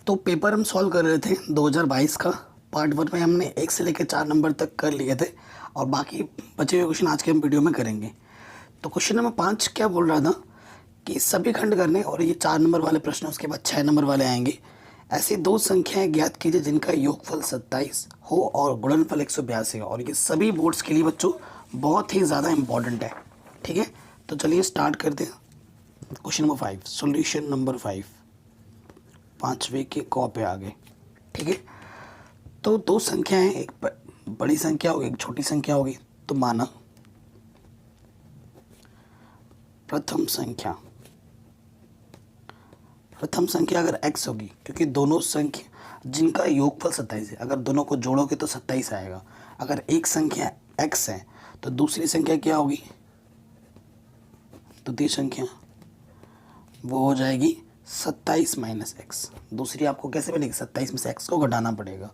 तो पेपर हम सॉल्व कर रहे थे 2022 का। पार्ट 1 में हमने 1 से लेकर 4 नंबर तक कर लिए थे और बाकी बचे हुए क्वेश्चन आज के हम वीडियो में करेंगे। तो क्वेश्चन नंबर 5 क्या बोल रहा था कि सभी खंड करने और ये 4 नंबर वाले प्रश्न, उसके बाद 6 नंबर वाले आएंगे। ऐसी दो संख्याएं ज्ञात कीजिए जिनका योगफल 27 हो और गुणनफल 182 हो। और ये सभी बोर्ड्स के लिए बच्चों बहुत ही ज़्यादा इंपॉर्टेंट है। ठीक है, तो चलिए स्टार्ट करते हैं। क्वेश्चन नंबर 5, सॉल्यूशन नंबर 5, 5वें के कॉ पे आ गए। ठीक है, तो दो संख्याएं, एक बड़ी संख्या होगी, एक छोटी संख्या होगी। तो माना प्रथम संख्या अगर x होगी, क्योंकि दोनों संख्या जिनका योगफल 27 है, अगर दोनों को जोड़ोगे तो 27 आएगा। अगर एक संख्या x है तो दूसरी संख्या क्या होगी, द्वितीय संख्या वो हो जाएगी 27 माइनस एक्स। दूसरी आपको कैसे मिलेगी, 27 में से x को घटाना पड़ेगा।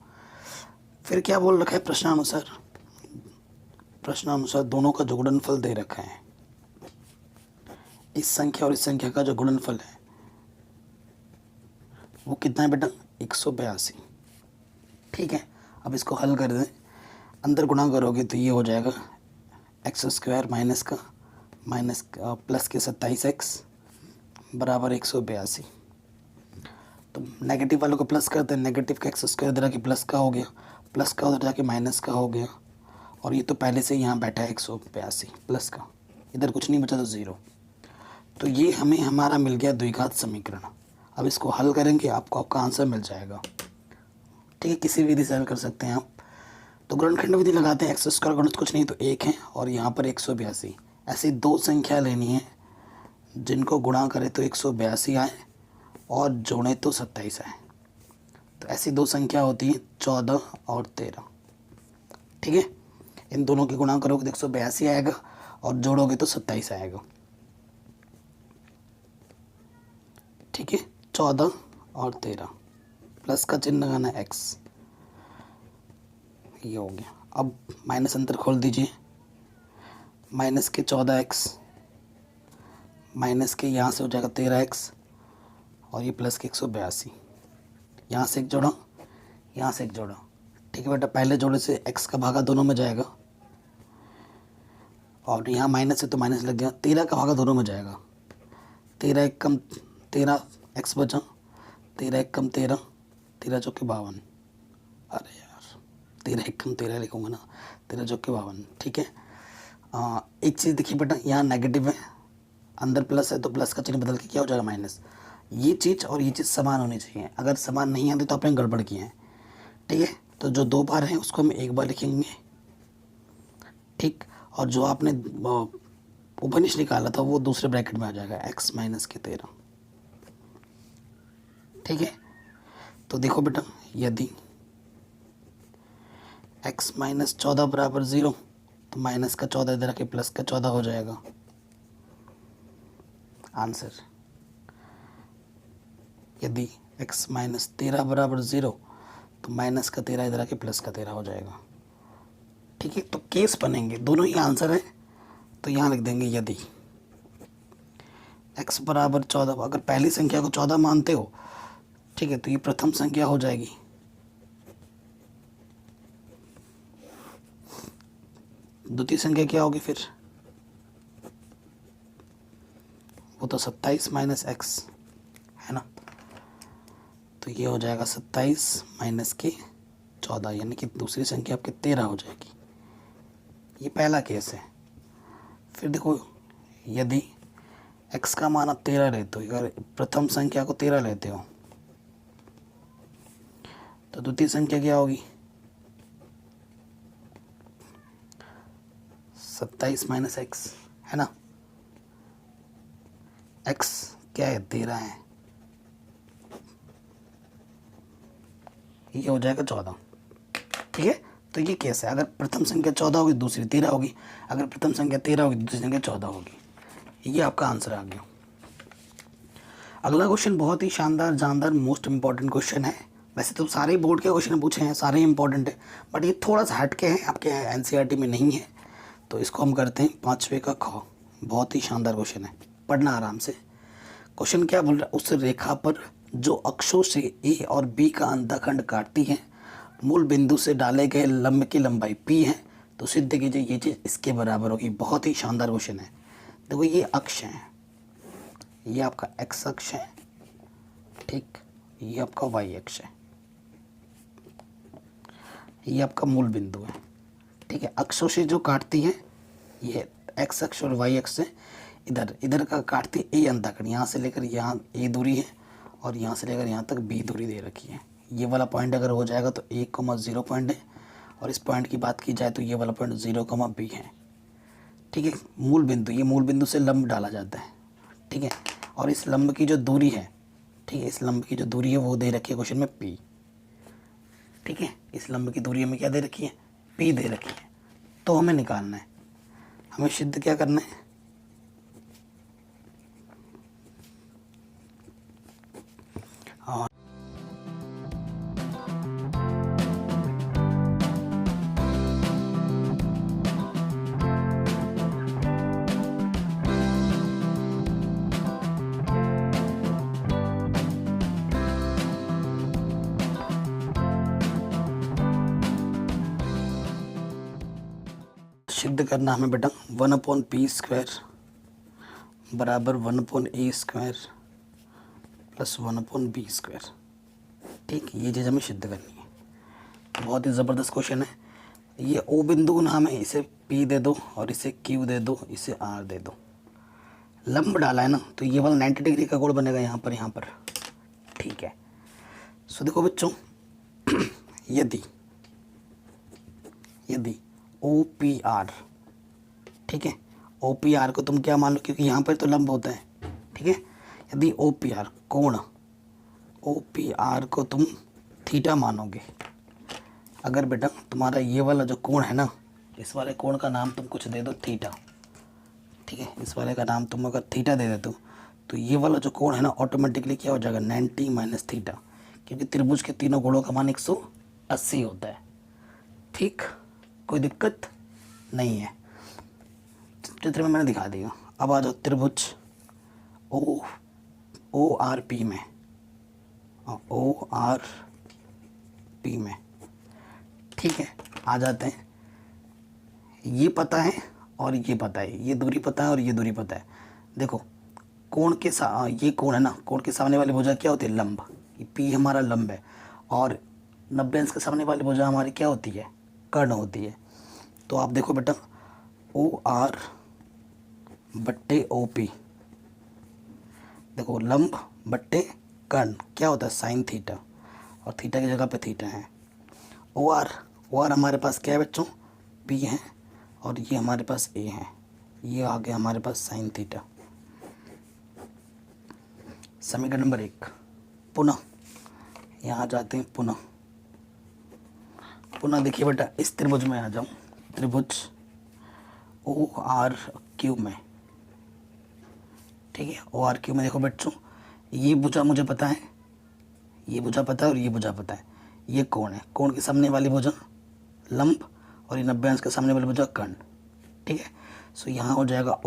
फिर क्या बोल रखा है प्रश्नानुसार दोनों का जो गुणनफल दे रखा है, इस संख्या और इस संख्या का जो गुणनफल है वो कितना है बेटा, 182। ठीक है, अब इसको हल कर दें। अंदर गुणा करोगे तो ये हो जाएगा x² माइनस प्लस के 27x बराबर 182। तो नेगेटिव वालों को प्लस करते हैं, नेगेटिव का x² इधर आके प्लस का हो गया, प्लस का उधर जाके माइनस का हो गया, और ये तो पहले से यहाँ बैठा है 182 प्लस का, इधर कुछ नहीं बचा तो 0। तो ये हमें हमारा मिल गया द्विघात समीकरण। अब इसको हल करेंगे, आपको आपका आंसर मिल जाएगा। ठीक है, किसी विधि से हल कर सकते हैं आप। तो गुणनखंड विधि लगाते हैं, x² गुणित कुछ नहीं तो 1 है और यहाँ पर 182। ऐसी दो संख्या लेनी है जिनको गुणा करें तो 182 आए और जोड़ें तो 27 आए। तो ऐसी दो संख्या होती है 14 और 13। ठीक है, इन दोनों की गुणा करोगे तो 182 आएगा और जोड़ोगे तो 27 आएगा। ठीक है, 14 और 13 प्लस का चिन्ह लगाना x, ये हो गया। अब माइनस अंतर खोल दीजिए, माइनस के 14x माइनस के यहाँ से हो जाएगा 13x और ये प्लस के 182। यहाँ से एक जोड़ा, यहाँ से एक जोड़ा। ठीक है बेटा, पहले जोड़े से x का भागा दोनों में जाएगा और यहाँ माइनस है तो माइनस लग गया। 13 का भागा दोनों में जाएगा, 13 एक कम 13 x बचा, 13 एक कम 13, 13 चौके 52। अरे यार 13 एक कम 13 लिखूँगा ना, 13 चौके 52। ठीक है, एक चीज़ देखिए बेटा, यहाँ नेगेटिव है, अंदर प्लस है तो प्लस का चिन्ह बदल के क्या हो जाएगा माइनस। ये चीज़ और ये चीज़ समान होनी चाहिए, अगर समान नहीं आती तो आपने गड़बड़ की है। ठीक है, तो जो दो बार हैं उसको हम एक बार लिखेंगे। ठीक, और जो आपने उपनिष निकाला था वो दूसरे ब्रैकेट में आ जाएगा, x माइनस के 13। ठीक है, तो देखो बेटा, यदि x माइनस 14 बराबर 0 तो माइनस का 14 इधर आके प्लस का 14 हो जाएगा आंसर। यदि x माइनस 13 बराबर 0 तो माइनस का 13 इधर आके प्लस का 13 हो जाएगा। ठीक है, तो केस बनेंगे, दोनों ही आंसर है। तो यहाँ लिख देंगे यदि x बराबर 14, अगर पहली संख्या को 14 मानते हो, ठीक है, तो ये प्रथम संख्या हो जाएगी। द्वितीय संख्या क्या होगी फिर, वो तो 27 माइनस एक्स है ना, तो ये हो जाएगा 27 माइनस के 14, यानी कि दूसरी संख्या आपकी 13 हो जाएगी। ये पहला केस है। फिर देखो, यदि x का मान आप 13 लेते हो, अगर प्रथम संख्या को 13 लेते हो तो द्वितीय संख्या क्या होगी, 27 माइनस एक्स है ना, x क्या है 13 है, ये हो जाएगा 14। ठीक है, तो ये केस है, अगर प्रथम संख्या 14 होगी दूसरी 13 होगी, अगर प्रथम संख्या 13 होगी दूसरी संख्या 14 होगी। ये आपका आंसर आ गया। अगला क्वेश्चन बहुत ही शानदार मोस्ट इंपॉर्टेंट क्वेश्चन है। वैसे तो सारे बोर्ड के क्वेश्चन पूछे हैं, सारे इंपॉर्टेंट है, बट ये थोड़ा सा हटके हैं, आपके एनसीईआरटी में नहीं है। तो इसको हम करते हैं 5वें का ख। बहुत ही शानदार क्वेश्चन है, पढ़ना आराम से। क्वेश्चन क्या बोल रहा है, उस रेखा पर जो अक्षों से ए और बी का अंतःखंड काटती है मूल बिंदु से डाले गए लंब की लंबाई पी है, तो सिद्ध कीजिए ये चीज़ इसके बराबर होगी। बहुत ही शानदार क्वेश्चन है। देखो ये अक्ष है, ये आपका एक्स अक्ष है, ठीक, ये आपका वाई अक्ष है, ये आपका मूल बिंदु है, ठीक है। अक्षों से जो काटती है ये एक्स अक्ष और वाई अक्ष से इधर इधर का काटती है ए अंतःखंड, यहाँ से लेकर यहाँ ए दूरी है और यहाँ से लेकर यहाँ तक बी दूरी दे रखी है। ये वाला पॉइंट अगर हो जाएगा तो 1,0 पॉइंट है, और इस पॉइंट की बात की जाए तो ये वाला पॉइंट 0,b है, ठीक है। मूल बिंदु, ये मूल बिंदु से लंब डाला जाता है, ठीक है। और इस लंब की जो दूरी है, ठीक है, इस लंब की जो दूरी है वो दे रखी है क्वेश्चन में p, ठीक है। इस लंब की दूरी हमें क्या दे रखी है, p दे रखी है। तो हमें निकालना है, हमें सिद्ध क्या करना है, हाँ, सिद्ध करना हमें बेटा 1/p² बराबर 1/a² प्लस 1/b², ठीक, ये चीज़ हमें सिद्ध करनी है। बहुत ही ज़बरदस्त क्वेश्चन है। ये ओ बिंदु ना, हमें इसे p दे दो और इसे q दे दो, इसे r दे दो। लंब डाला है ना, तो ये वाला 90 डिग्री का कोण बनेगा यहाँ पर, ठीक है। सो देखो बच्चों, यदि OPR, ठीक है, OPR को तुम क्या मान लो, क्योंकि यहाँ पर तो लंब होता है, ठीक है। यदि OPR कोण, OPR को तुम थीटा मानोगे, अगर बेटा तुम्हारा ये वाला जो कोण है ना, इस वाले कोण का नाम तुम कुछ दे दो थीटा, ठीक है, इस वाले का नाम तुम अगर थीटा दे देते हो, तो ये वाला जो कोण है ना ऑटोमेटिकली क्या हो जाएगा, 90 माइनस थीटा, क्योंकि त्रिभुज के तीनों कोणों का मान 180 होता है, ठीक। कोई दिक्कत नहीं है, चित्र में मैंने दिखा दिया। अब आ जाओ त्रिभुज ORP में, ORP में, ठीक है। आ जाते हैं, ये पता है और ये पता है, ये दूरी पता है और ये दूरी पता है। देखो कोण के ये कोण है ना, कोण के सामने वाली भुजा क्या होती है, लंब, ये P हमारा लंब है, और 90 अंश के सामने वाली भुजा हमारी क्या होती है, कर्ण होती है। तो आप देखो बेटा OR बट्टे OP, देखो लंब बट्टे कर्ण क्या होता है, साइन थीटा, और थीटा की जगह पे थीटा है। OR हमारे पास क्या है बच्चों, P है, और ये हमारे पास A है, ये आ गया हमारे पास साइन थीटा। समीकरण नंबर 1, पुनः यहाँ जाते हैं, पुनः देखिए बेटा, इस त्रिभुज में आ जाऊँ, त्रिभुज ORQ में, ठीक है। ORQ में देखो बच्चों, ये भुजा मुझे पता है, ये भुजा पता है और ये भुजा पता है, ये कोण है, कोण के सामने वाली भुजा लंब और ये 90 अंश के सामने वाली भुजा कर्ण, ठीक है। सो यहाँ हो जाएगा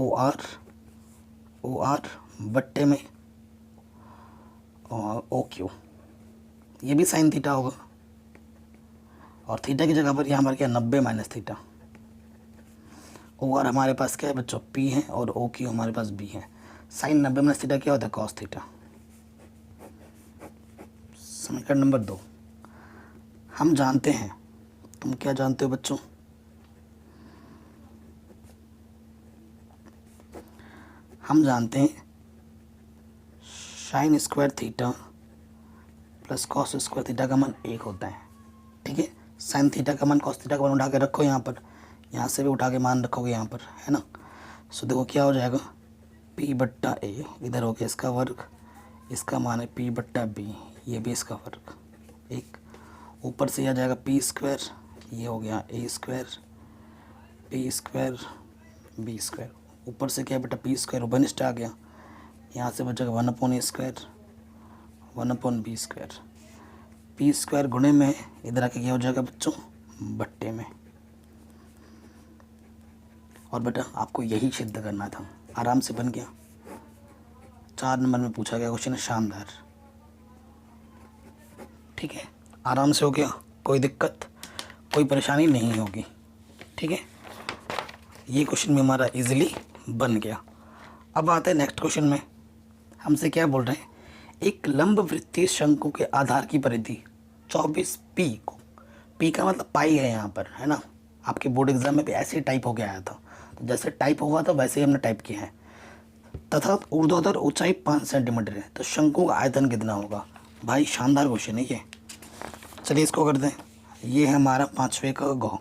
OR बट्टे में और OQ, ये भी साइन थीटा होगा, और थीटा की जगह पर यहाँ हमारे क्या 90 माइनस थीटा। OR हमारे पास क्या है बच्चों, P है, और OQ हमारे पास B है। साइन 90 माइनस थीटा क्या होता है, कॉस थीटा। समीकरण नंबर 2, हम जानते हैं, तुम क्या जानते हो बच्चों, हम जानते हैं sine square theta plus cos square theta का मान 1 होता है, ठीक है। साइन थीटा का मान कॉस थीटा का मान उठा के रखो यहाँ पर, यहाँ से भी उठा के मान रखोगे यहाँ पर, है ना। सो देखो क्या हो जाएगा, P बट्टा A, इधर हो गया इसका वर्ग, इसका मान है P बट्टा B, ये भी इसका वर्ग, एक ऊपर से आ जाएगा P², ये हो गया A², P² B², ऊपर से क्या बेटा P² उपनिष्ठ आ गया, यहाँ से बचेगा 1/A², 1/B², P² गुणे में इधर आके क्या हो जाएगा बच्चों, बट्टे में। और बेटा आपको यही सिद्ध करना था, आराम से बन गया। 4 नंबर में पूछा गया क्वेश्चन है, शानदार। ठीक है, आराम से हो गया, कोई दिक्कत कोई परेशानी नहीं होगी। ठीक है, ये क्वेश्चन भी हमारा इजीली बन गया। अब आते हैं नेक्स्ट क्वेश्चन में। हमसे क्या बोल रहे हैं, एक लंब वृत्तीय शंकु के आधार की परिधि 24 पी को, पी का मतलब पाई है यहाँ पर, है ना। आपके बोर्ड एग्जाम में भी ऐसे टाइप हो के आया था, तो जैसे टाइप हुआ था वैसे ही हमने टाइप किया है। तथा ऊर्ध्वाधर ऊंचाई 5 सेंटीमीटर है, तो शंकु का आयतन कितना होगा। भाई शानदार क्वेश्चन है ये। चलिए इसको कर दें। ये है हमारा 5वें का गौ।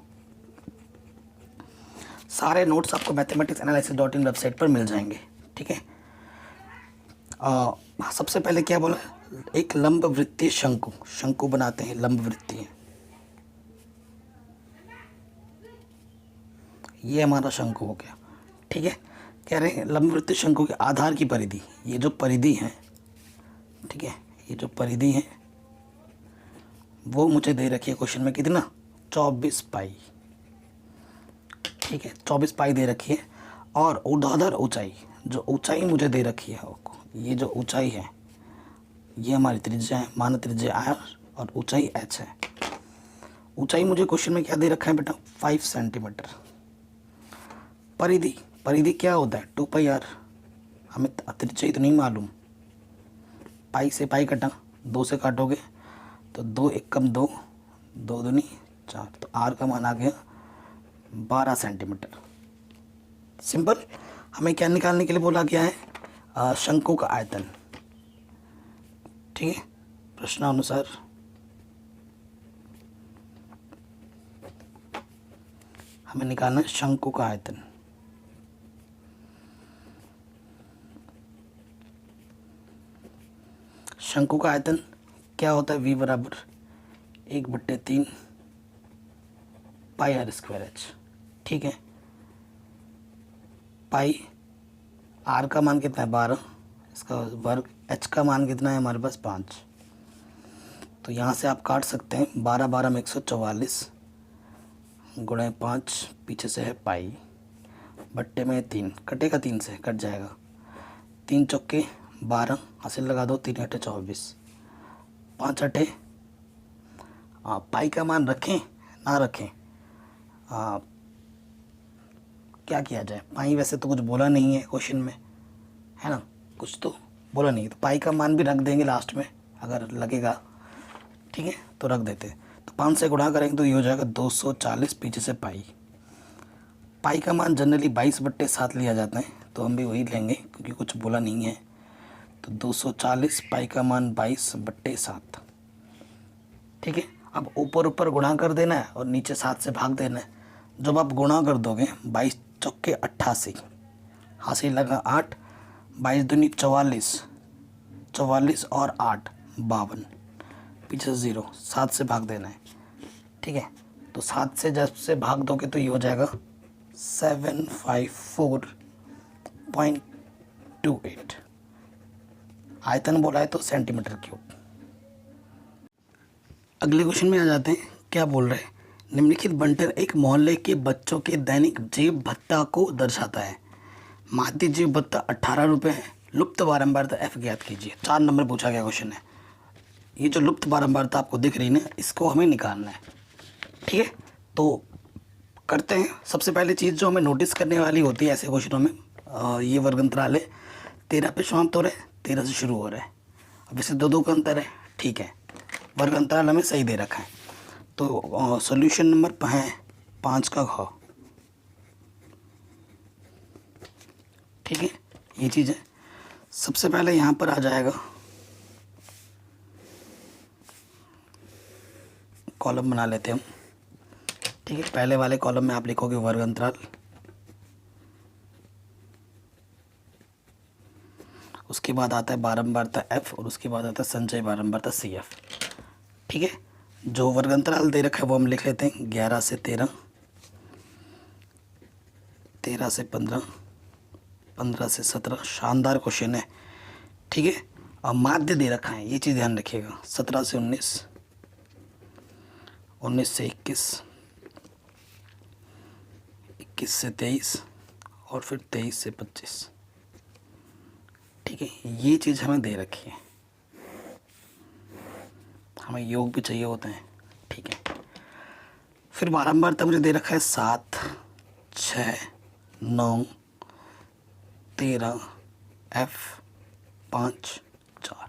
सारे नोट्स आपको mathematicsanalysis.in वेबसाइट पर मिल जाएंगे। ठीक है, सबसे पहले क्या बोला, एक लंब वृत्तीय शंकु, शंकु बनाते हैं लंब वृत्तीय, ये हमारा शंकु हो गया। ठीक है, कह रहे हैं लंब वृत्तीय शंकु के आधार की परिधि, ये जो परिधि है, ठीक है, ये जो परिधि है वो मुझे दे रखी है क्वेश्चन में कितना, 24 पाई। ठीक है, 24 पाई दे रखी है। और ऊर्ध्वाधर ऊंचाई, जो ऊंचाई मुझे दे रखी है आपको, ये जो ऊंचाई है ये हमारी त्रिज्या है, माना त्रिज्या r और ऊंचाई h है। ऊंचाई मुझे क्वेश्चन में क्या दे रखा है बेटा, 5 सेंटीमीटर। परिधि, परिधि क्या होता है, 2 पाई r, हमें त्रिज्या तो नहीं मालूम। पाई से पाई कटा, 2 से काटोगे तो 2 एकम 2, 2 दूनी 4, तो r का मान आ गया 12 सेंटीमीटर। सिंपल। हमें क्या निकालने के लिए बोला गया है, शंकु का आयतन। ठीक है, प्रश्नानुसार हमें निकालना है शंकु का आयतन। शंकु का आयतन क्या होता है, v बराबर 1/3 पाई r स्क्वायर h। ठीक है, पाई r का मान कितना है 12, इसका वर्ग, h का मान कितना है हमारे पास 5। तो यहाँ से आप काट सकते हैं, 12 12 में 144 गुणे 5, पीछे से है पाई, बट्टे में 3, कटेगा 3 से, कट जाएगा। 3 चौके 12, हासिल लगा दो, 3 अटे 24, 5 अटे, पाई का मान रखें ना रखें, क्या किया जाए। पाई वैसे तो कुछ बोला नहीं है क्वेश्चन में, है ना, कुछ तो बोला नहीं, तो पाई का मान भी रख देंगे लास्ट में अगर लगेगा। ठीक है, तो रख देते। तो 5 से गुणा करेंगे तो ये हो जाएगा 240, पीछे से पाई। पाई का मान जनरली 22/7 लिया जाता है, तो हम भी वही लेंगे क्योंकि कुछ बोला नहीं है। तो 240 पाई का मान 22/7। ठीक है, अब ऊपर ऊपर गुणा कर देना है और नीचे 7 से भाग देना है। जब आप गुणा कर दोगे 22 चौके 88, हासिल लगा 8, 22 दूनी 44, 44 और 8 52, पीछे 0, 7 से भाग देना है। ठीक है, तो 7 से जब से भाग दोगे तो ये हो जाएगा 754.28। आयतन बोला है तो सेंटीमीटर क्यूब। अगले क्वेश्चन में आ जाते हैं। क्या बोल रहे हैं, निम्नलिखित बंटन एक मोहल्ले के बच्चों के दैनिक जेब भत्ता को दर्शाता है। माध्य जेब भत्ता 18 रुपये है। लुप्त बारंबारता f ज्ञात कीजिए। 4 नंबर पूछा गया क्वेश्चन है। ये जो लुप्त बारंबारता आपको दिख रही है ना, इसको हमें निकालना है। ठीक है, तो करते हैं। सबसे पहले चीज़ जो हमें नोटिस करने वाली होती है ऐसे क्वेश्चनों में, ये वर्ग अंतराल है, 13 पे समाप्त हो रहा है, 13 से शुरू हो रहा है। अब इसे 2 2 का अंतर है। ठीक है, वर्ग अंतराल हमें सही दे रखा है। तो सॉल्यूशन नंबर है 5 का घ। ठीक है, ये चीज़ है। सबसे पहले यहाँ पर आ जाएगा कॉलम बना लेते हैं हम। ठीक है, पहले वाले कॉलम में आप लिखोगे वर्ग अंतराल, उसके बाद आता है बारंबारता f और उसके बाद आता है संचय बारंबारता CF। ठीक है, जो वर्ग अंतराल दे रखा है वो हम लिख लेते हैं 11 से 13, 13 से 15, 15 से 17। शानदार क्वेश्चन है। ठीक है, और माध्य दे रखा है, ये चीज़ ध्यान रखिएगा, 17 से 19, 19 से 21, 21 से 23 और फिर 23 से 25। ठीक है, ये चीज़ हमें दे रखी है। हमें योग भी चाहिए होते हैं, ठीक है। फिर बारंबारता मुझे दे रखा है 7, 6, 9, 13, F 5, 4।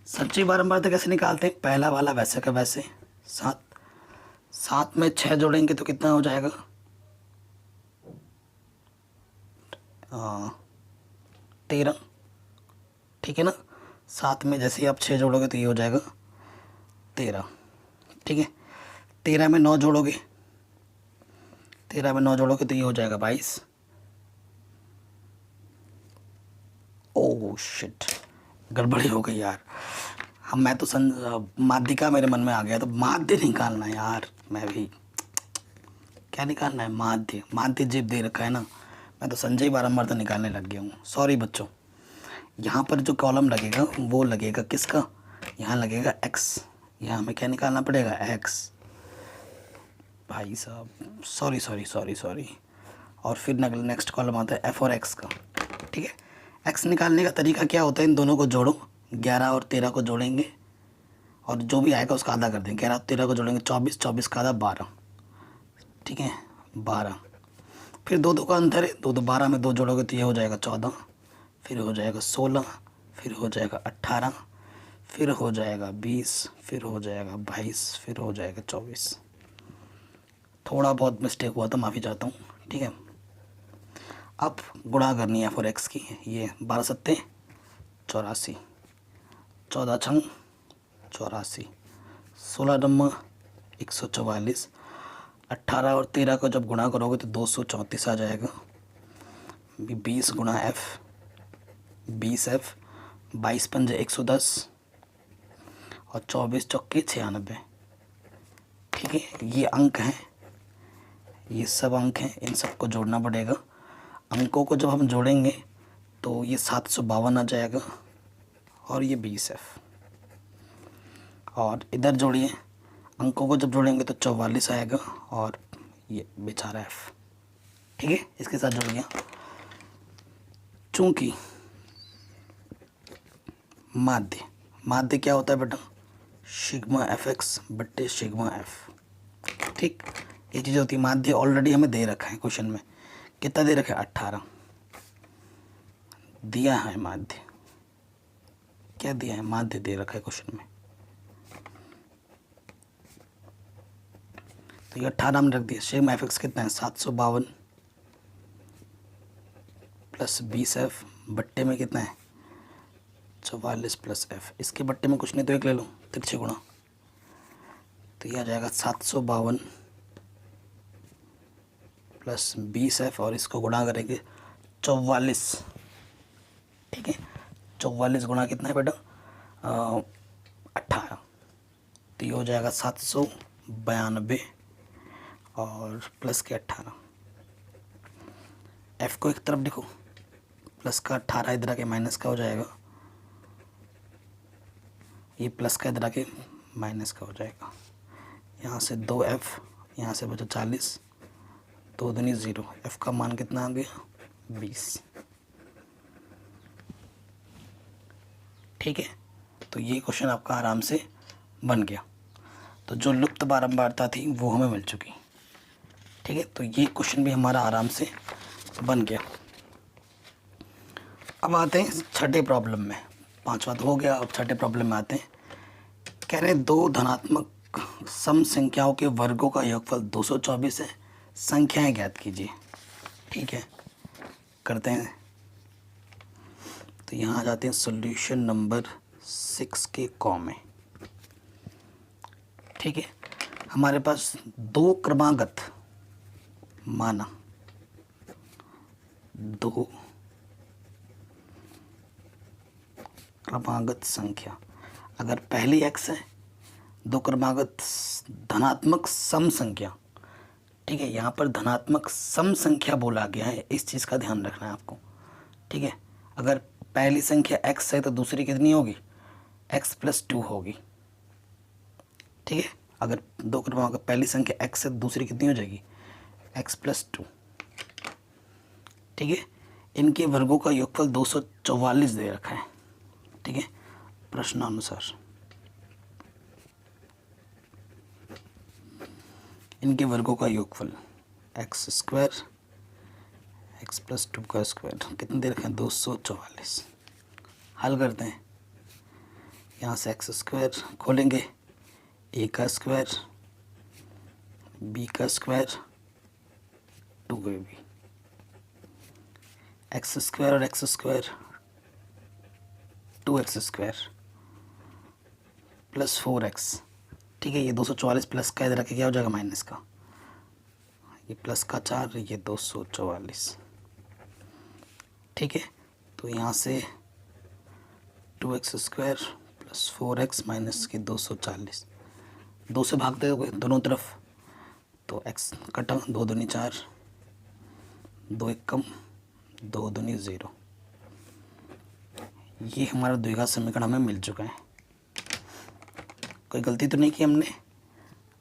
सच्ची बारंबारता कैसे निकालते हैं? पहला वाला वैसे का वैसे 7, 7 में 6 जोड़ेंगे तो कितना हो जाएगा? 13, ठीक है ना। 7 में जैसे ही आप 6 जोड़ोगे तो ये हो जाएगा 13, ठीक है। 13 में 9 जोड़ोगे, 13 में 9 जोड़ोगे तो ये हो जाएगा 22। ओह शिट, गड़बड़ी हो गई यार। हम मैं तो माध्यिका मेरे मन में आ गया, तो माध्य निकालना है यार। मैं भी क्या निकालना है? माध्य, माध्य जीव दे रखा है ना। मैं तो संजय बारंबारता निकालने लग गया हूँ, सॉरी बच्चों। यहाँ पर जो कॉलम लगेगा वो लगेगा किसका? यहाँ लगेगा x। यहाँ हमें क्या निकालना पड़ेगा? x। भाई साहब सॉरी सॉरी सॉरी सॉरी। और फिर नेक्स्ट कॉलम आता है f और x का, ठीक है। x निकालने का तरीका क्या होता है? इन दोनों को जोड़ो, 11 और 13 को जोड़ेंगे और जो भी आएगा उसका आधा कर देंगे। 11 और 13 को जोड़ेंगे 24, 24 का आधा 12, ठीक है 12। फिर दो दो का अंतर है, 2 2 12 में 2 जोड़ोगे तो ये हो जाएगा 14, फिर हो जाएगा 16, फिर हो जाएगा 18, फिर हो जाएगा 20, फिर हो जाएगा 22, फिर हो जाएगा 24। थोड़ा बहुत मिस्टेक हुआ तो माफ़ी चाहता हूँ, ठीक है। अब गुणा करनी है फॉर एक्स की। ये 12 सत्ते 84, 14 छंग 84, 16 नम्मा 144। 18 और 13 को जब गुणा करोगे तो 234 आ जाएगा। 20 गुणा F, 20F, 22 पंजे 110 और 24 चौके 96, ठीक है। ये अंक हैं, ये सब अंक हैं, इन सबको जोड़ना पड़ेगा। अंकों को जब हम जोड़ेंगे तो ये 752 आ जाएगा और ये 20F। और इधर जोड़िए, अंकों को जब जोड़ेंगे तो 44 आएगा और ये बेचारा F, ठीक है। इसके साथ जुड़ गया। चूंकि माध्य, माध्य क्या होता है बेटा? सिग्मा FX बट्टे सिग्मा F, ठीक। ये चीज़ होती है माध्य। ऑलरेडी हमें दे रखा है क्वेश्चन में, कितना दे रखा है? 18 दिया है माध्य। क्या दिया है? माध्य दे रखा है क्वेश्चन में। तो ये 18 में रख दिया। सिग्मा FX कितना है? 752 प्लस 20F बट्टे में कितना है? 44 प्लस F। इसके बट्टे में कुछ नहीं तो एक ले लो, तिरछे गुणा, तो ये आ जाएगा 752 प्लस 20F और इसको गुणा करेंगे 44, ठीक है। 44 गुणा कितना है बेटा? 18, तो ये हो जाएगा 792 और प्लस के 18। F को एक तरफ लिखो, प्लस का 18 इधर आके माइनस का हो जाएगा, ये प्लस का इधर आके माइनस का हो जाएगा। यहाँ से 2F, यहाँ से बचा 40, 2 दूनी 0। F का मान कितना आ गया? 20, ठीक है। तो ये क्वेश्चन आपका आराम से बन गया। तो जो लुप्त बारंबारता थी वो हमें मिल चुकी, ठीक है। तो ये क्वेश्चन भी हमारा आराम से बन गया। अब आते हैं छठे प्रॉब्लम में। पांचवा तो हो गया, अब छठे प्रॉब्लम में आते हैं। कह रहे 2 धनात्मक सम संख्याओं के वर्गों का योगफल 224 है, संख्याएं ज्ञात कीजिए, ठीक है। करते हैं। तो यहाँ आ जाते हैं सॉल्यूशन नंबर 6 के कॉम में, ठीक है। हमारे पास 2 क्रमागत, माना 2 क्रमागत संख्या, अगर पहली x है, 2 क्रमागत धनात्मक सम संख्या, ठीक है। यहाँ पर धनात्मक सम संख्या बोला गया है, इस चीज़ का ध्यान रखना है आपको, ठीक है। अगर पहली संख्या x है तो दूसरी कितनी होगी? x + 2 होगी, ठीक है। अगर 2 क्रमागत पहली संख्या x है तो दूसरी कितनी हो जाएगी? x + 2, ठीक है। इनके वर्गों का योगफल 244 दे रखा है, ठीक है, प्रश्नानुसार। इनके वर्गों का योगफल एक्स स्क्वायर एक्स प्लस 2 का स्क्वायर कितनी देर रखें 244। हल करते हैं। यहाँ से एक्स स्क्वायर खोलेंगे, ए का स्क्वायर बी का स्क्वायर 2ab, एक्स स्क्वायर और x square 2x square plus 4x। ठीक है, ये 244 प्लस का इधर रखे क्या हो जाएगा माइनस का, ये प्लस का 4, ये 244। ठीक है, तो यहाँ से 2x square plus 4x minus के 240, 2 से भागते हो दोनों तरफ, तो x कटा, 2 दूनी 4, 2 एक कम, 2 दूनी 0। ये हमारा द्विघात समीकरण हमें मिल चुका है। कोई गलती तो नहीं की हमने।